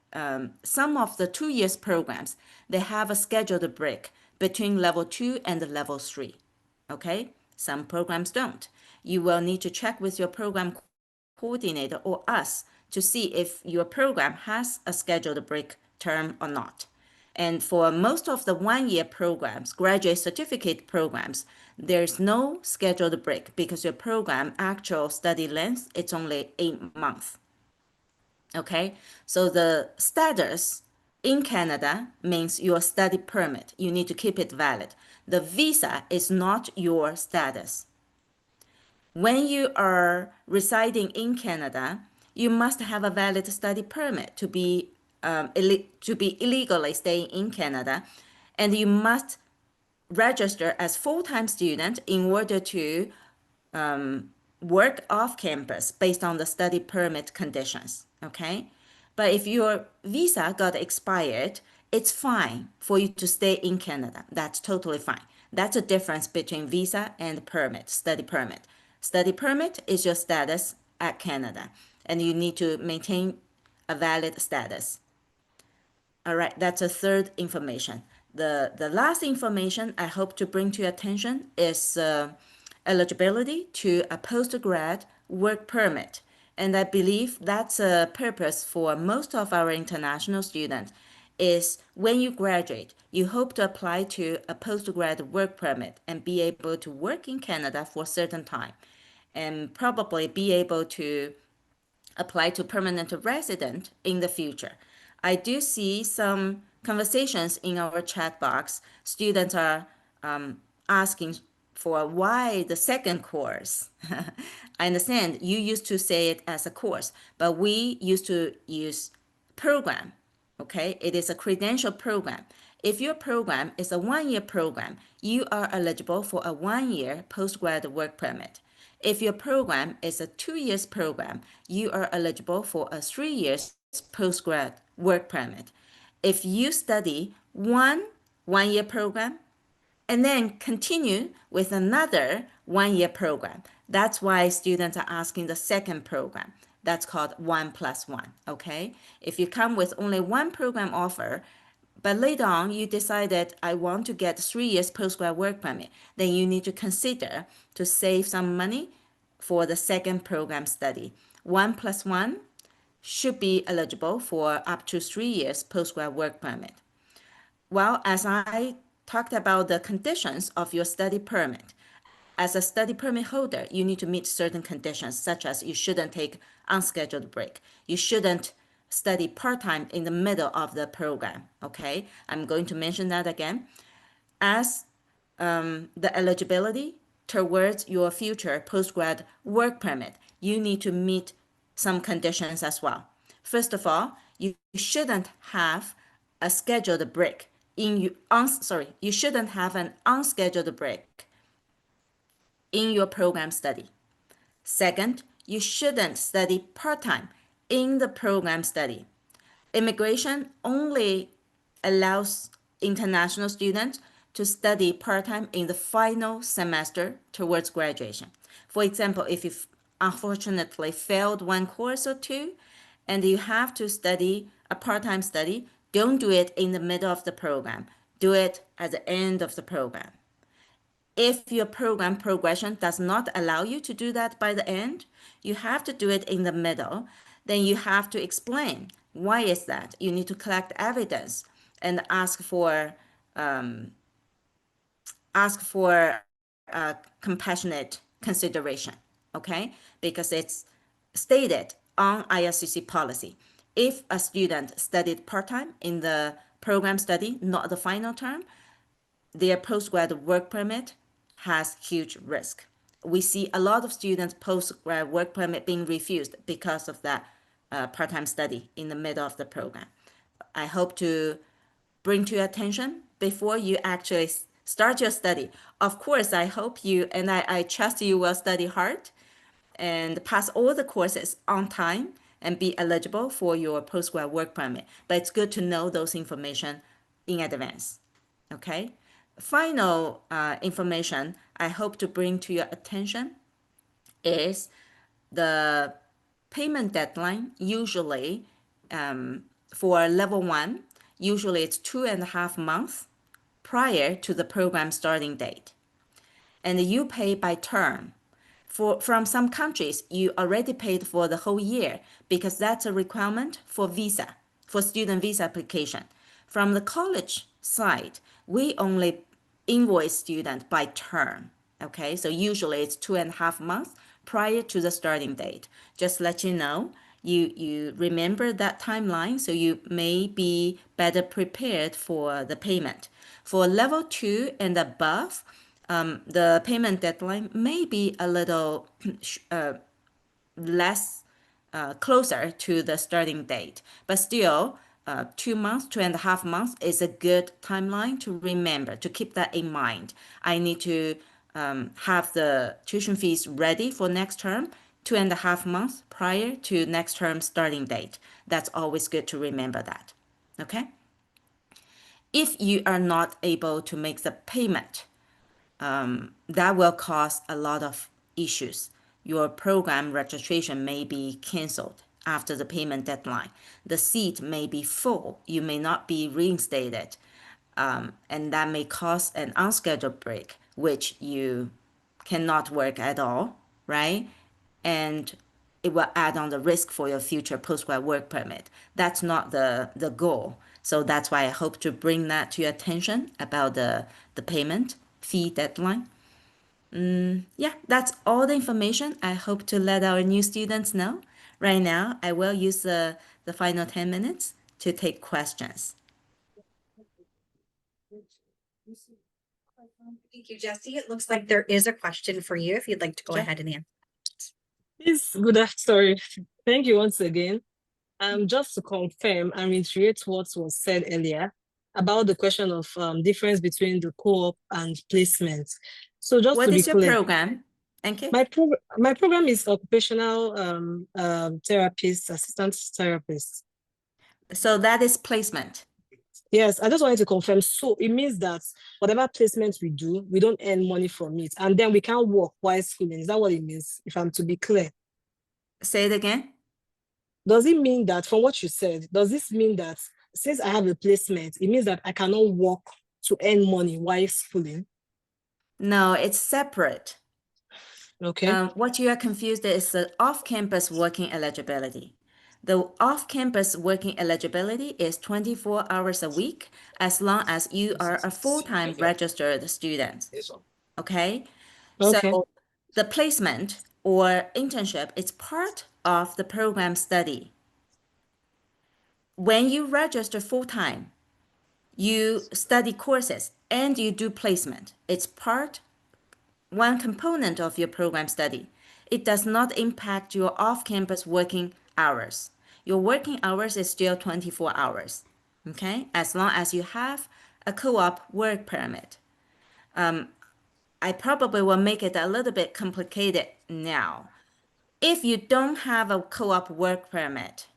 some of the 2 years programs, they have a scheduled break between level 2 and level 3. Okay? Some programs don't. You will need to check with your program coordinator or us to see if your program has a scheduled break term or not. And for most of the one-year programs, graduate certificate programs, there's no scheduled break because your program actual study length, it's only 8 months. Okay, so the status in Canada means your study permit. You need to keep it valid. The visa is not your status. When you are residing in Canada, you must have a valid study permit to be illegally staying in Canada, and you must register as full-time student in order to work off campus based on the study permit conditions, okay? But if your visa got expired, it's fine for you to stay in Canada. That's totally fine. That's a difference between visa and permit, study permit. Study permit is your status at Canada, and you need to maintain a valid status. All right, that's a third information. The last information I hope to bring to your attention is eligibility to a postgrad work permit. And I believe that's a purpose for most of our international students is when you graduate, you hope to apply to a postgrad work permit and be able to work in Canada for a certain time and probably be able to apply to permanent resident in the future. I do see some conversations in our chat box. Students are asking for why the second course. I understand you used to say it as a course, but we used to use program. Okay, it is a credential program. If your program is a one-year program, you are eligible for a one-year postgrad work permit. If your program is a 2 years program, you are eligible for a 3 years postgrad work permit. If you study one-year program and then continue with another one-year program, that's why students are asking the second program. That's called 1+1, okay? If you come with only one program offer, but later on you decided I want to get 3 years postgrad work permit, then you need to consider to save some money for the second program study. 1+1 should be eligible for up to 3 years postgrad work permit. Well, as I talked about the conditions of your study permit, as a study permit holder, you need to meet certain conditions, such as you shouldn't take unscheduled break. You shouldn't study part-time in the middle of the program, okay? I'm going to mention that again. As the eligibility towards your future postgrad work permit, you need to meet some conditions as well. First of all, you shouldn't have a scheduled break you shouldn't have an unscheduled break in your program study. Second, you shouldn't study part-time in the program study. Immigration only allows international students to study part-time in the final semester towards graduation. For example, if you unfortunately failed one course or two and you have to study a part-time study, don't do it in the middle of the program. Do it at the end of the program. If your program progression does not allow you to do that by the end, you have to do it in the middle. Then you have to explain why is that. You need to collect evidence and ask for compassionate consideration, okay? Because it's stated on IRCC policy. If a student studied part-time in the program study, not the final term, their postgrad work permit has huge risk. We see a lot of students postgrad work permit being refused because of that part-time study in the middle of the program. I hope to bring to your attention before you actually start your study. Of course, I hope you and I trust you will study hard and pass all the courses on time and be eligible for your postgrad work permit. But it's good to know those information in advance, okay? Final information I hope to bring to your attention is the payment deadline. Usually for level 1, usually it's 2.5 months prior to the program starting date. And you pay by term. from some countries, you already paid for the whole year because that's a requirement for visa, for student visa application. From the college side, we only invoice student by term. Okay, so usually it's 2.5 months prior to the starting date. Just let you know, you remember that timeline, so you may be better prepared for the payment. For level 2 and above, the payment deadline may be a little less closer to the starting date, but still 2 months, 2.5 months is a good timeline to remember, to keep that in mind. I need to have the tuition fees ready for next term 2.5 months prior to next term starting date. That's always good to remember that. Okay? If you are not able to make the payment, that will cause a lot of issues. Your program registration may be canceled after the payment deadline. The seat may be full. You may not be reinstated. And that may cause an unscheduled break, which you cannot work at all, right? And it will add on the risk for your future postgrad work permit. That's not the goal. So that's why I hope to bring that to your attention about the payment fee deadline. Yeah, that's all the information I hope to let our new students know. Right now, I will use the final 10 minutes to take questions. Thank you, Jesse. It looks like there is a question for you if you'd like to go Sure. ahead and answer. Yes, good afternoon. Thank you once again. Just to confirm and reiterate what was said earlier about the question of difference between the co-op and placement. So just What to be is your clear, program, Enke? my program is occupational therapist, assistant therapist. So that is placement. Yes, I just wanted to confirm. So it means that whatever placement we do, we don't earn money from it, and then we can't work while schooling. Is that what it means? If I'm to be clear. Say it again. Does it mean that, from what you said, does this mean that since I have a placement, it means that I cannot work to earn money while schooling? No, it's separate. Okay. What you are confused is the off-campus working eligibility. The off-campus working eligibility is 24 hours a week as long as you are a full-time registered student. Okay? Okay. So the placement or internship is part of the program study. When you register full-time, you study courses and you do placement. It's one component of your program study. It does not impact your off-campus working hours. Your working hours is still 24 hours, okay? As long as you have a co-op work permit. I probably will make it a little bit complicated now. If you don't have a co-op work permit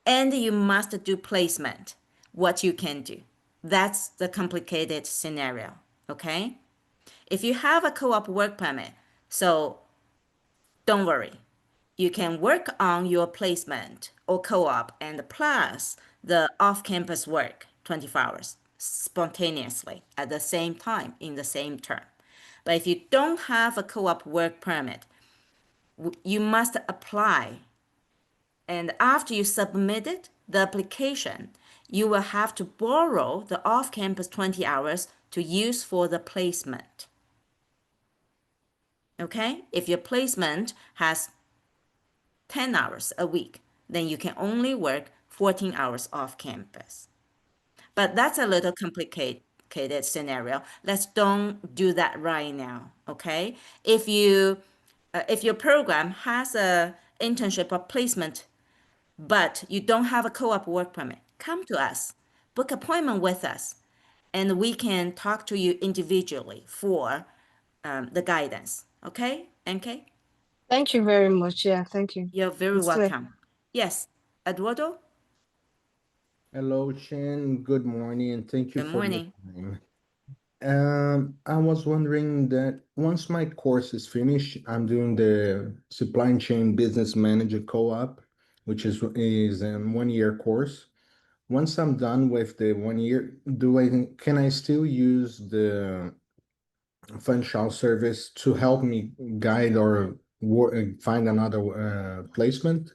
and you must do placement, what you can do. That's the complicated scenario, okay? If you have a co-op work permit, so don't worry. You can work on your placement or co-op and plus the off-campus work 24 hours spontaneously at the same time in the same term. But if you don't have a co-op work permit, you must apply. And after you submitted the application, you will have to borrow the off-campus 20 hours to use for the placement. Okay? If your placement has 10 hours a week, then you can only work 14 hours off campus. But that's a little complicated scenario. Let's don't do that right now, okay? If your program has a internship or placement, but you don't have a co-op work permit, come to us, book appointment with us, and we can talk to you individually for the guidance. Okay, NK? Thank you very much. Yeah, thank you. You're very It's clear. welcome. Yes, Eduardo, Hello, Chen. Good morning, and thank you good for your morning. time. I was wondering that once my course is finished, I'm doing the Supply Chain Business Manager Co-op, which is a 1 year course. Once I'm done with the 1 year, can I still use the Fanshawe service to help me guide or find another placement?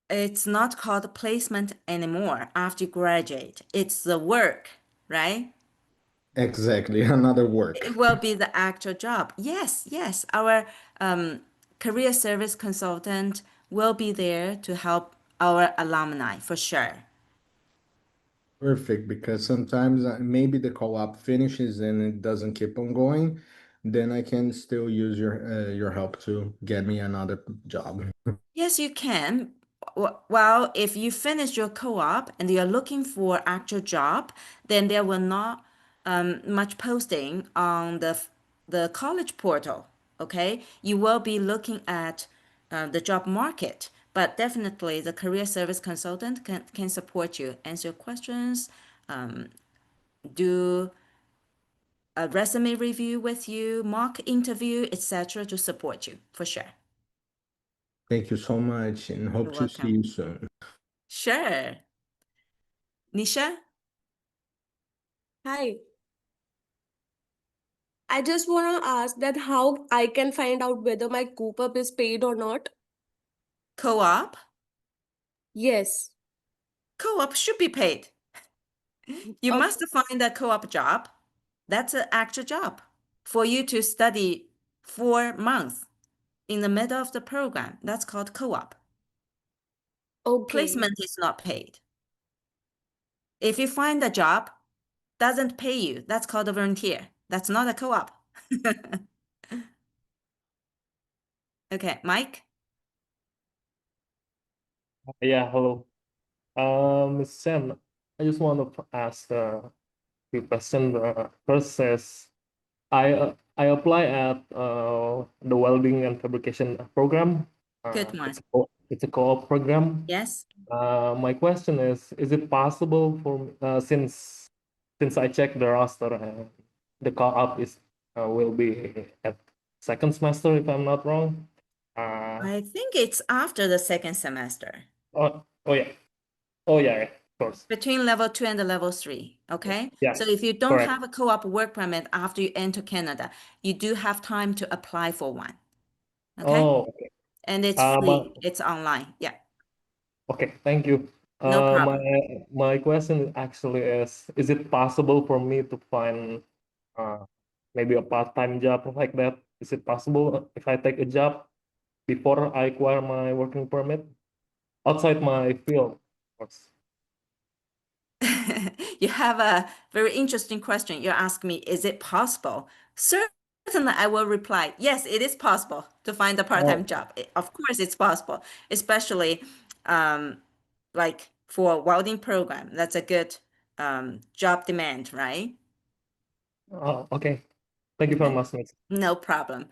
It's not called placement anymore after you graduate. It's the work, right? Exactly, another work. It will be the actual job. Yes, yes. Our career service consultant will be there to help our alumni for sure. Perfect, because sometimes maybe the co-op finishes and it doesn't keep on going, then I can still use your help to get me another job. Yes, you can. Well, if you finish your co-op and you're looking for actual job, then there will not much posting on the college portal. Okay, you will be looking at the job market, but definitely the career service consultant can support you, answer questions, do a resume review with you, mock interview, etc., to support you for sure. Thank you so much and hope You're to see welcome. you soon. Sure. Nisha? Hi, I just want to ask that how I can find out whether my coop up is paid or not. Co-op? Yes. Co-op should be paid. You Okay. must find a co-op job. That's an actual job for you to study 4 months in the middle of the program. That's called co-op. Okay. Placement is not paid. If you find a job, doesn't pay you, that's called a volunteer. That's not a co-op. Okay, Mike? Yeah, hello. Ms. Sam, I just want to ask a few questions. First is, I apply at the welding and fabrication program. Good one. It's a co-op program. Yes? My question is it possible for since I checked the roster and the co-op is will be at second semester if I'm not wrong. I think it's after the second semester, Oh yeah. Oh yeah, of course. between level 2 and the level 3. Okay. Yeah, So if you don't correct. have a co-op work permit after you enter Canada, you do have time to apply for one. Okay. Oh, okay. And it's My, free. It's online. Yeah. okay, thank you. No My problem. question actually is it possible for me to find uh maybe a part-time job like that? Is it possible if I take a job before I acquire my working permit outside my field, of course? You have a very interesting question. You're asking me, is it possible? Certainly, I will reply, yes, it is possible to find a part-time Oh, job. Of course, it's possible, especially like for welding program. That's a good job demand, right? okay. Thank you very Okay, much, Miss. no problem.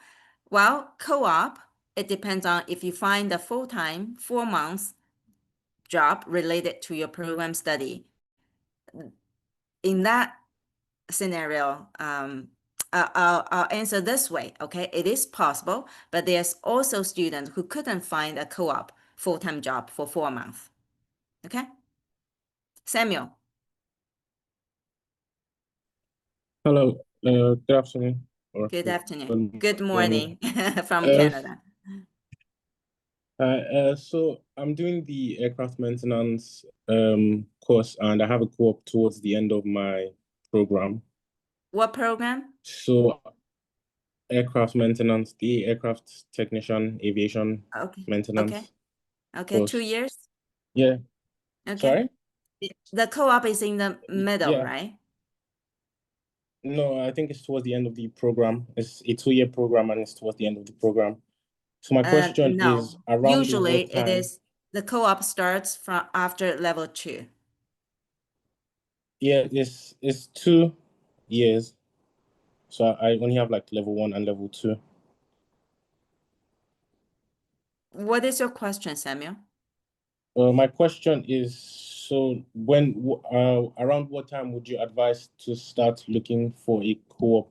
Well, co-op, it depends on if you find a full-time 4 months job related to your program study. In that scenario, I'll answer this way, okay? It is possible, but there's also students who couldn't find a co-op full-time job for 4 months, okay? Samuel, Hello, good afternoon or good afternoon. good Good morning. morning from Uh, Canada. so I'm doing the aircraft maintenance course, and I have a co-op towards the end of my program. What program? So aircraft maintenance, the aircraft technician, aviation Okay, okay, maintenance okay, 2 course. years? Yeah, Okay. sorry? The co-op is in the middle, Yeah, right? no, I think it's towards the end of the program. It's a 2-year program, and it's towards the end of the program. So my question is No. around Usually what it time? is the co-op starts from after level 2. Yeah, it's 2 years. So I only have like level 1 and level 2. What is your question, Samuel? My question is, so around what time would you advise to start looking for a co-op?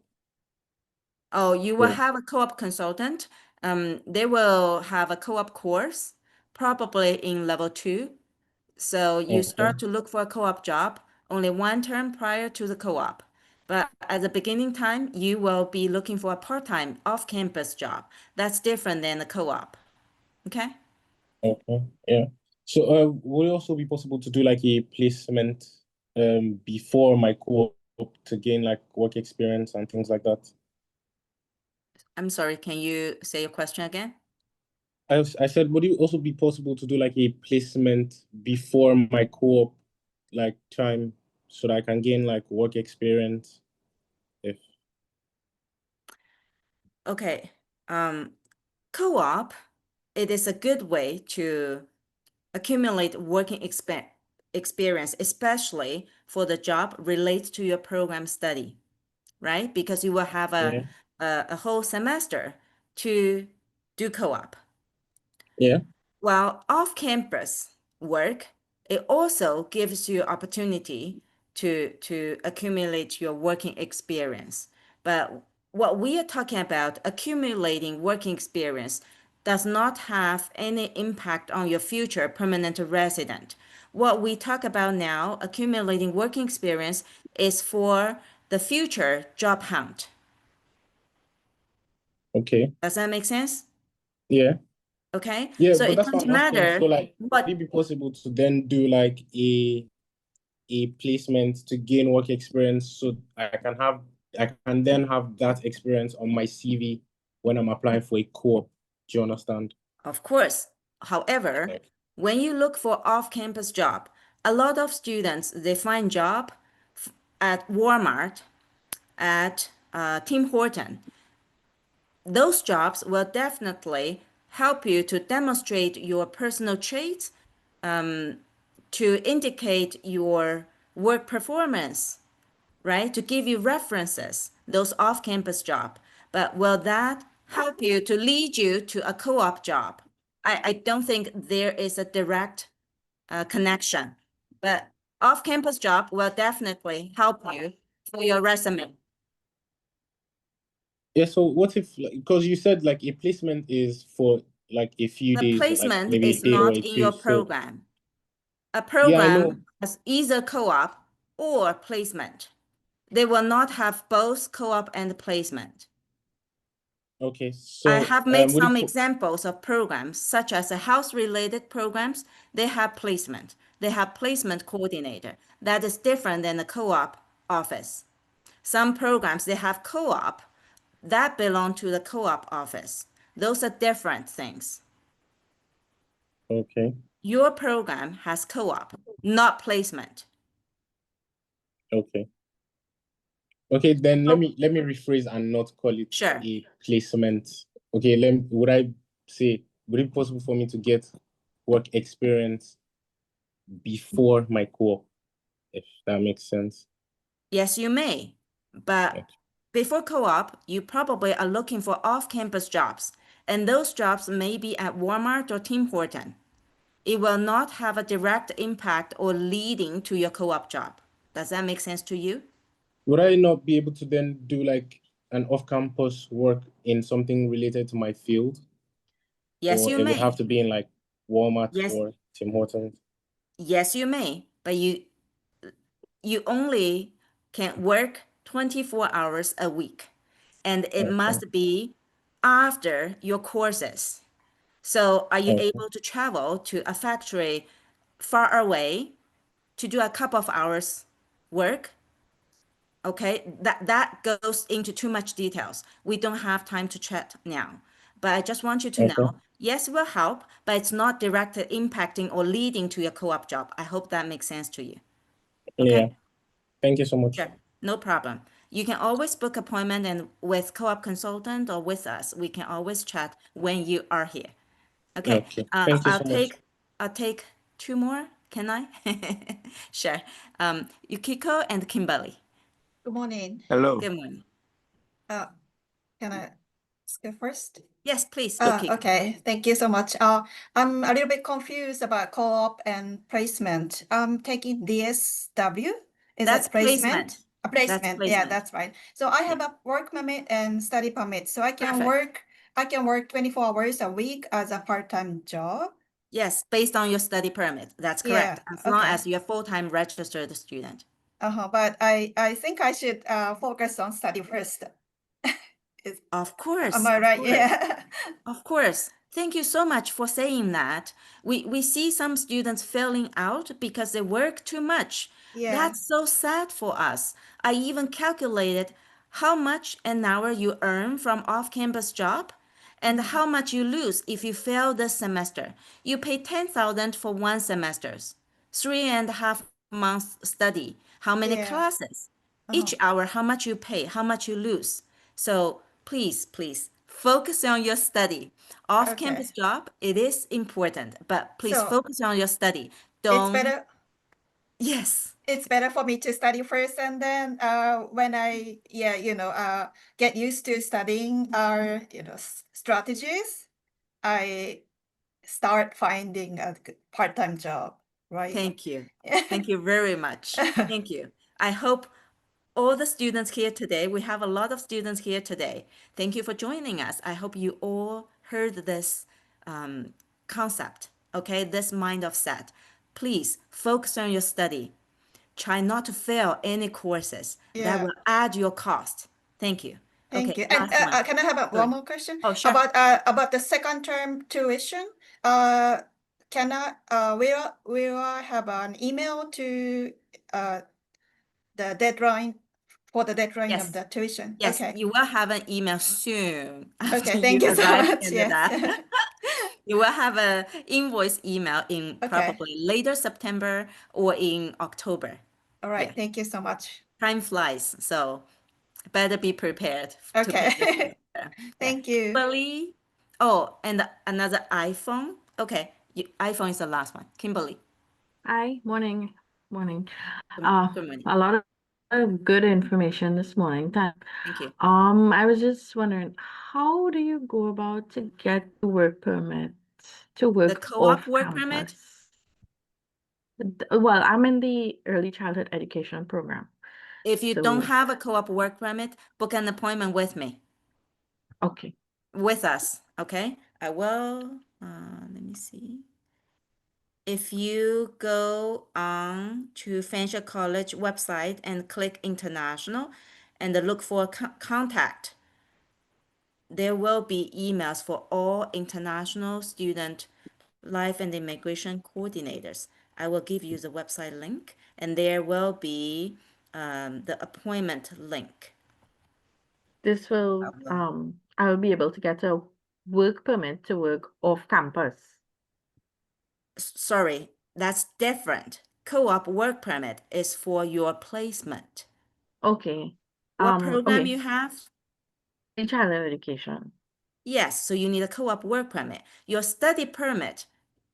Oh, you will Yeah. have a co-op consultant. They will have a co-op course, probably in level 2. So you Okay. start to look for a co-op job only one term prior to the co-op. But at the beginning time, you will be looking for a part-time off-campus job. That's different than a co-op. Okay? Okay, yeah. So would it also be possible to do like a placement before my co-op to gain like work experience and things like that? I'm sorry, can you say your question again? I said, would it also be possible to do like a placement before my co-op like time so that I can gain like work experience? If Okay. Co-op, it is a good way to accumulate working experience, especially for the job related to your program study, right? Because you will have yeah, a whole semester to do co-op. yeah, While off-campus work, it also gives you opportunity to accumulate your working experience. But what we are talking about, accumulating working experience, does not have any impact on your future permanent resident. What we talk about now, accumulating working experience, is for the future job hunt. okay, Does that make sense? yeah. Okay, Yeah, so but it that's what doesn't I'm asking. So matter like, would what. it be possible to then do like a placement to gain work experience so I can then have that experience on my CV when I'm applying for a co-op? Do you understand? Of course. However, Okay. when you look for off-campus job, a lot of students, they find job at Walmart, at Tim Horton. Those jobs will definitely help you to demonstrate your personal traits, to indicate your work performance, right? To give you references, those off-campus job. But will that help you to lead you to a co-op job? I don't think there is a direct connection, but off-campus job will definitely help you for your resume. Yeah, so what if, because you said like a placement is for like a few The days, like placement maybe a is day or not a in your two. So program. A yeah, I know. program has either co-op or placement. They will not have both co-op and placement. Okay, I so have made would some it examples of programs, such as the house-related programs. They have placement. They have placement coordinator. That is different than the co-op office. Some programs, they have co-op. That belong to the co-op office. Those are different things. okay, Your program has co-op, not placement. okay. Okay, then let me rephrase and not call it Sure. a placement. Okay, would I say would it be possible for me to get work experience before my co-op, if that makes sense? Yes, you may. But Okay. before co-op, you probably are looking for off-campus jobs, and those jobs may be at Walmart or Tim Horton. It will not have a direct impact or leading to your co-op job. Does that make sense to you? Would I not be able to then do like an off-campus work in something related to my field, Yes, or you it would have may. to be in like Walmart Yes, or Tim Hortons? yes, you may. But you only can work 24 hours a week, and it Okay, must be after your courses. So are you okay, able to travel to a factory far away to do a couple of hours work? Okay, that goes into too much details. We don't have time to chat now. But I just want you to okay. know, yes, it will help, but it's not directly impacting or leading to your co-op job. I hope that makes sense to you. Yeah, Okay? thank you so much. Sure, no problem. You can always book appointment and with co-op consultant or with us. We can always chat when you are here. Okay, Okay, thank you so much. I'll take two more. Can I? Sure. Yukiko and Kimberly. Good morning. Hello. Good morning. Can I go first? Yes, please, Yukiko. Okay. Thank you so much. I'm a little bit confused about co-op and placement. I'm taking DSW. Is That's that placement? placement. A That's placement. Yeah, placement. that's right. So I have Yeah. a work permit and study permit. So I can Perfect. work 24 hours a week as a part-time job. Yes, based on your study permit. That's Yeah. correct. As long Okay. as you're a full-time registered student. But I think I should focus on study first. Of course, Am I of right? course. Yeah. Of course. Thank you so much for saying that. We see some students failing out because they work too much. Yeah. That's so sad for us. I even calculated how much an hour you earn from off-campus job and how much you lose if you fail this semester. You pay 10,000 for 1 semester, 3.5 months study. How many Yeah. classes? Each hour, how much you pay, how much you lose. So please, please focus on your study. Off-campus Okay. job, it is important, but please So focus on your study. it's Don't, better. yes, It's better for me to study first, and then when I get used to studying our strategies, I start finding a part-time job, right? thank you. Thank you very much. Thank you. I hope all the students here today, we have a lot of students here today. Thank you for joining us. I hope you all heard this concept, okay? This mind of set. Please focus on your study. Try not to fail any courses that Yeah. will add your cost. Thank you. Thank Okay, you. And last one. can I have Sorry. one more question? Oh, sure. About the second term tuition? Can I will I have an email to the deadline for the deadline of Yes. the tuition? Yes, Okay. you will have an email soon after Okay. you Thank you so arrive much. in Yes. Canada. You will have an invoice email in Okay. probably later September or in October. All right. Yeah, Thank you so much. time flies, so better be prepared to pay this Okay. semester. Yeah. Thank you. Kimberly. Oh, and another iPhone. Okay, iPhone is the last one. Kimberly. Hi, morning. Good morning. A lot of good information this morning. Thank you. I was just wondering, how do you go about to get the work permit to The work co-op off work permit, campus? Well, I'm in the early childhood education program. if you don't So, have a co-op work permit, book an appointment with me, okay. with us, okay? I will, let me see. If you go on to Fanshawe College website and click international and look for contact, there will be emails for all international student life and immigration coordinators. I will give you the website link and there will be the appointment link. This will, I will be able to get a work permit to work off campus. Sorry, that's different. Co-op work permit is for your placement. Okay. What program Okay. you have? Early childhood education. Yes, so you need a co-op work permit. Your study permit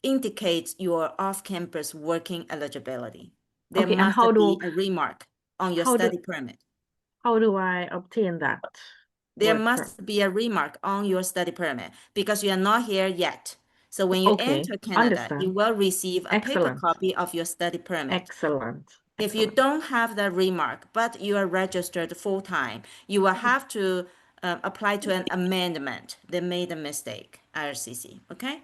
indicates your off-campus working eligibility. There Okay, and must be a remark on your how do study permit. how do I obtain that There work permit? must be a remark on your study permit because you are not here yet. So when you Okay, enter Canada, you understand. will receive a paper Excellent. copy of your study permit. Excellent. If you don't have that remark, but you are registered full-time, you will have to apply to an amendment. They made a mistake, IRCC, okay?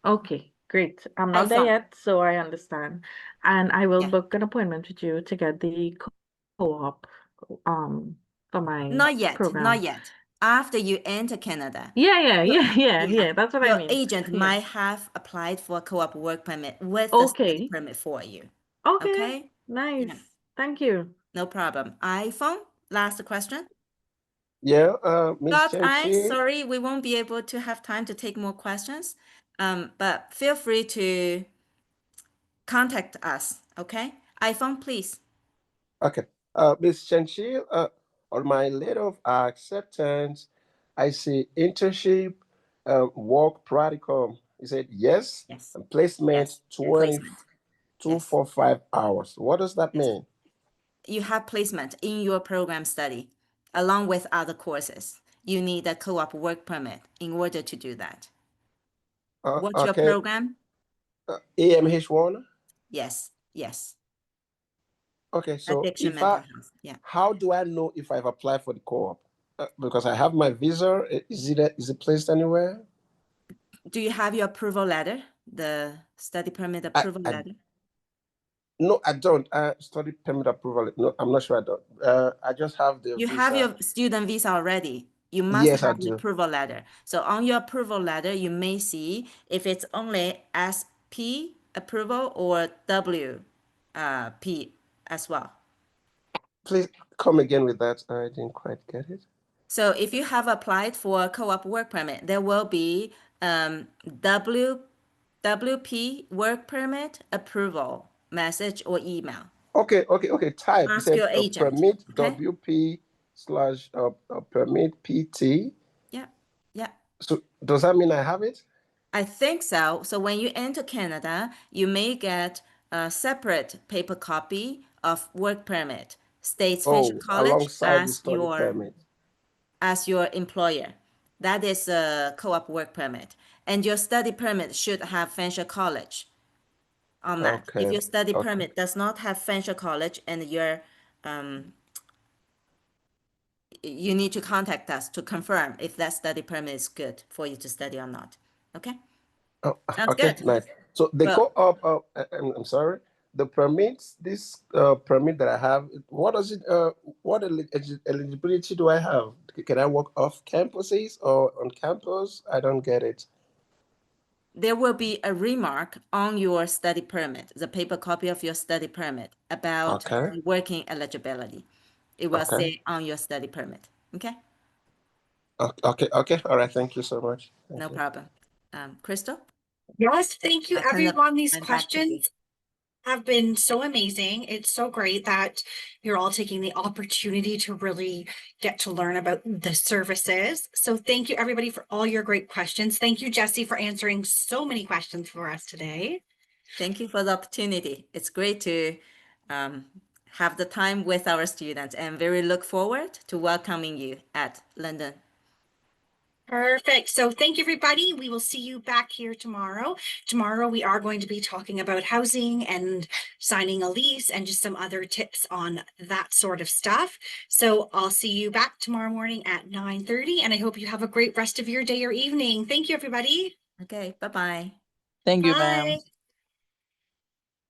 Okay, great. I'm not there iPhone. yet, so I understand. And I will Yeah. book an appointment with you to get the co-op for my Not yet, program. not yet. After you enter Canada, Yeah. That's what I your mean. agent Yeah. might have applied for a co-op work permit with the study Okay. permit for you. Okay. Okay? Nice. Yeah. Thank you. No problem. iPhone, last question. Yeah, Miss Scott, Chenchi. sorry, we won't be able to have time to take more questions. But feel free to contact us, okay? iPhone, please. Okay. Miss Chenchi, on my letter of acceptance, I see internship, work practicum. You said yes, Yes. and placement Yes. 22 Placement. Yes. for 5 hours. What does that Yes. mean? You have placement in your program study along with other courses. You need a co-op work permit in order to do that. What's your Okay. program? AMH1. Yes. Yes. Okay, so Addiction if mental I, health. Yeah. how do I know if I've applied for the co-op? Because I have my visa. Is it placed anywhere? Do you have your approval letter? The study permit approval letter? No, I don't. Study permit approval. No, I'm not sure I don't. I just have the You visa. have your student visa already. You must Yes, I have an do. approval letter. So on your approval letter, you may see if it's only SP approval or W P as well. Please come again with that. I didn't quite get it. So if you have applied for a co-op work permit, there will be WP work permit approval message or email. Okay. Type. You Ask said your agent. permit Okay. WP slash permit PT. Yeah. So does that mean I have it? I think so. So when you enter Canada, you may get a separate paper copy of work permit, states Fanshawe College alongside the study permit. as your employer. That is a co-op work permit. And your study permit should have Fanshawe College on that. Okay. If your study permit does not have Fanshawe College and you need to contact us to confirm if that study permit is good for you to study or not. Okay? Oh, Sounds okay, good. nice. So the Well, co-op, I'm sorry, the permits, this permit that I have, what does it, what eligibility do I have? Can I work off campuses or on campus? I don't get it. there will be a remark on your study permit, the paper copy of your study permit about Okay. working eligibility. It will Okay. say on your study permit. Okay? Okay. All right. Thank you so much. Thank No you. problem. Crystal? Yes, thank you, I'll turn the everyone. These line back to you. questions have been so amazing. It's so great that you're all taking the opportunity to really get to learn about the services. So thank you, everybody, for all your great questions. Thank you, Jessie, for answering so many questions for us today. Thank you for the opportunity. It's great to have the time with our students and very look forward to welcoming you at London. Perfect. So thank you, everybody. We will see you back here tomorrow. Tomorrow, we are going to be talking about housing and signing a lease and just some other tips on that sort of stuff. So I'll see you back tomorrow morning at 9:30, and I hope you have a great rest of your day or evening. Thank you, everybody. Okay, bye-bye. Thank you, ma'am. Bye.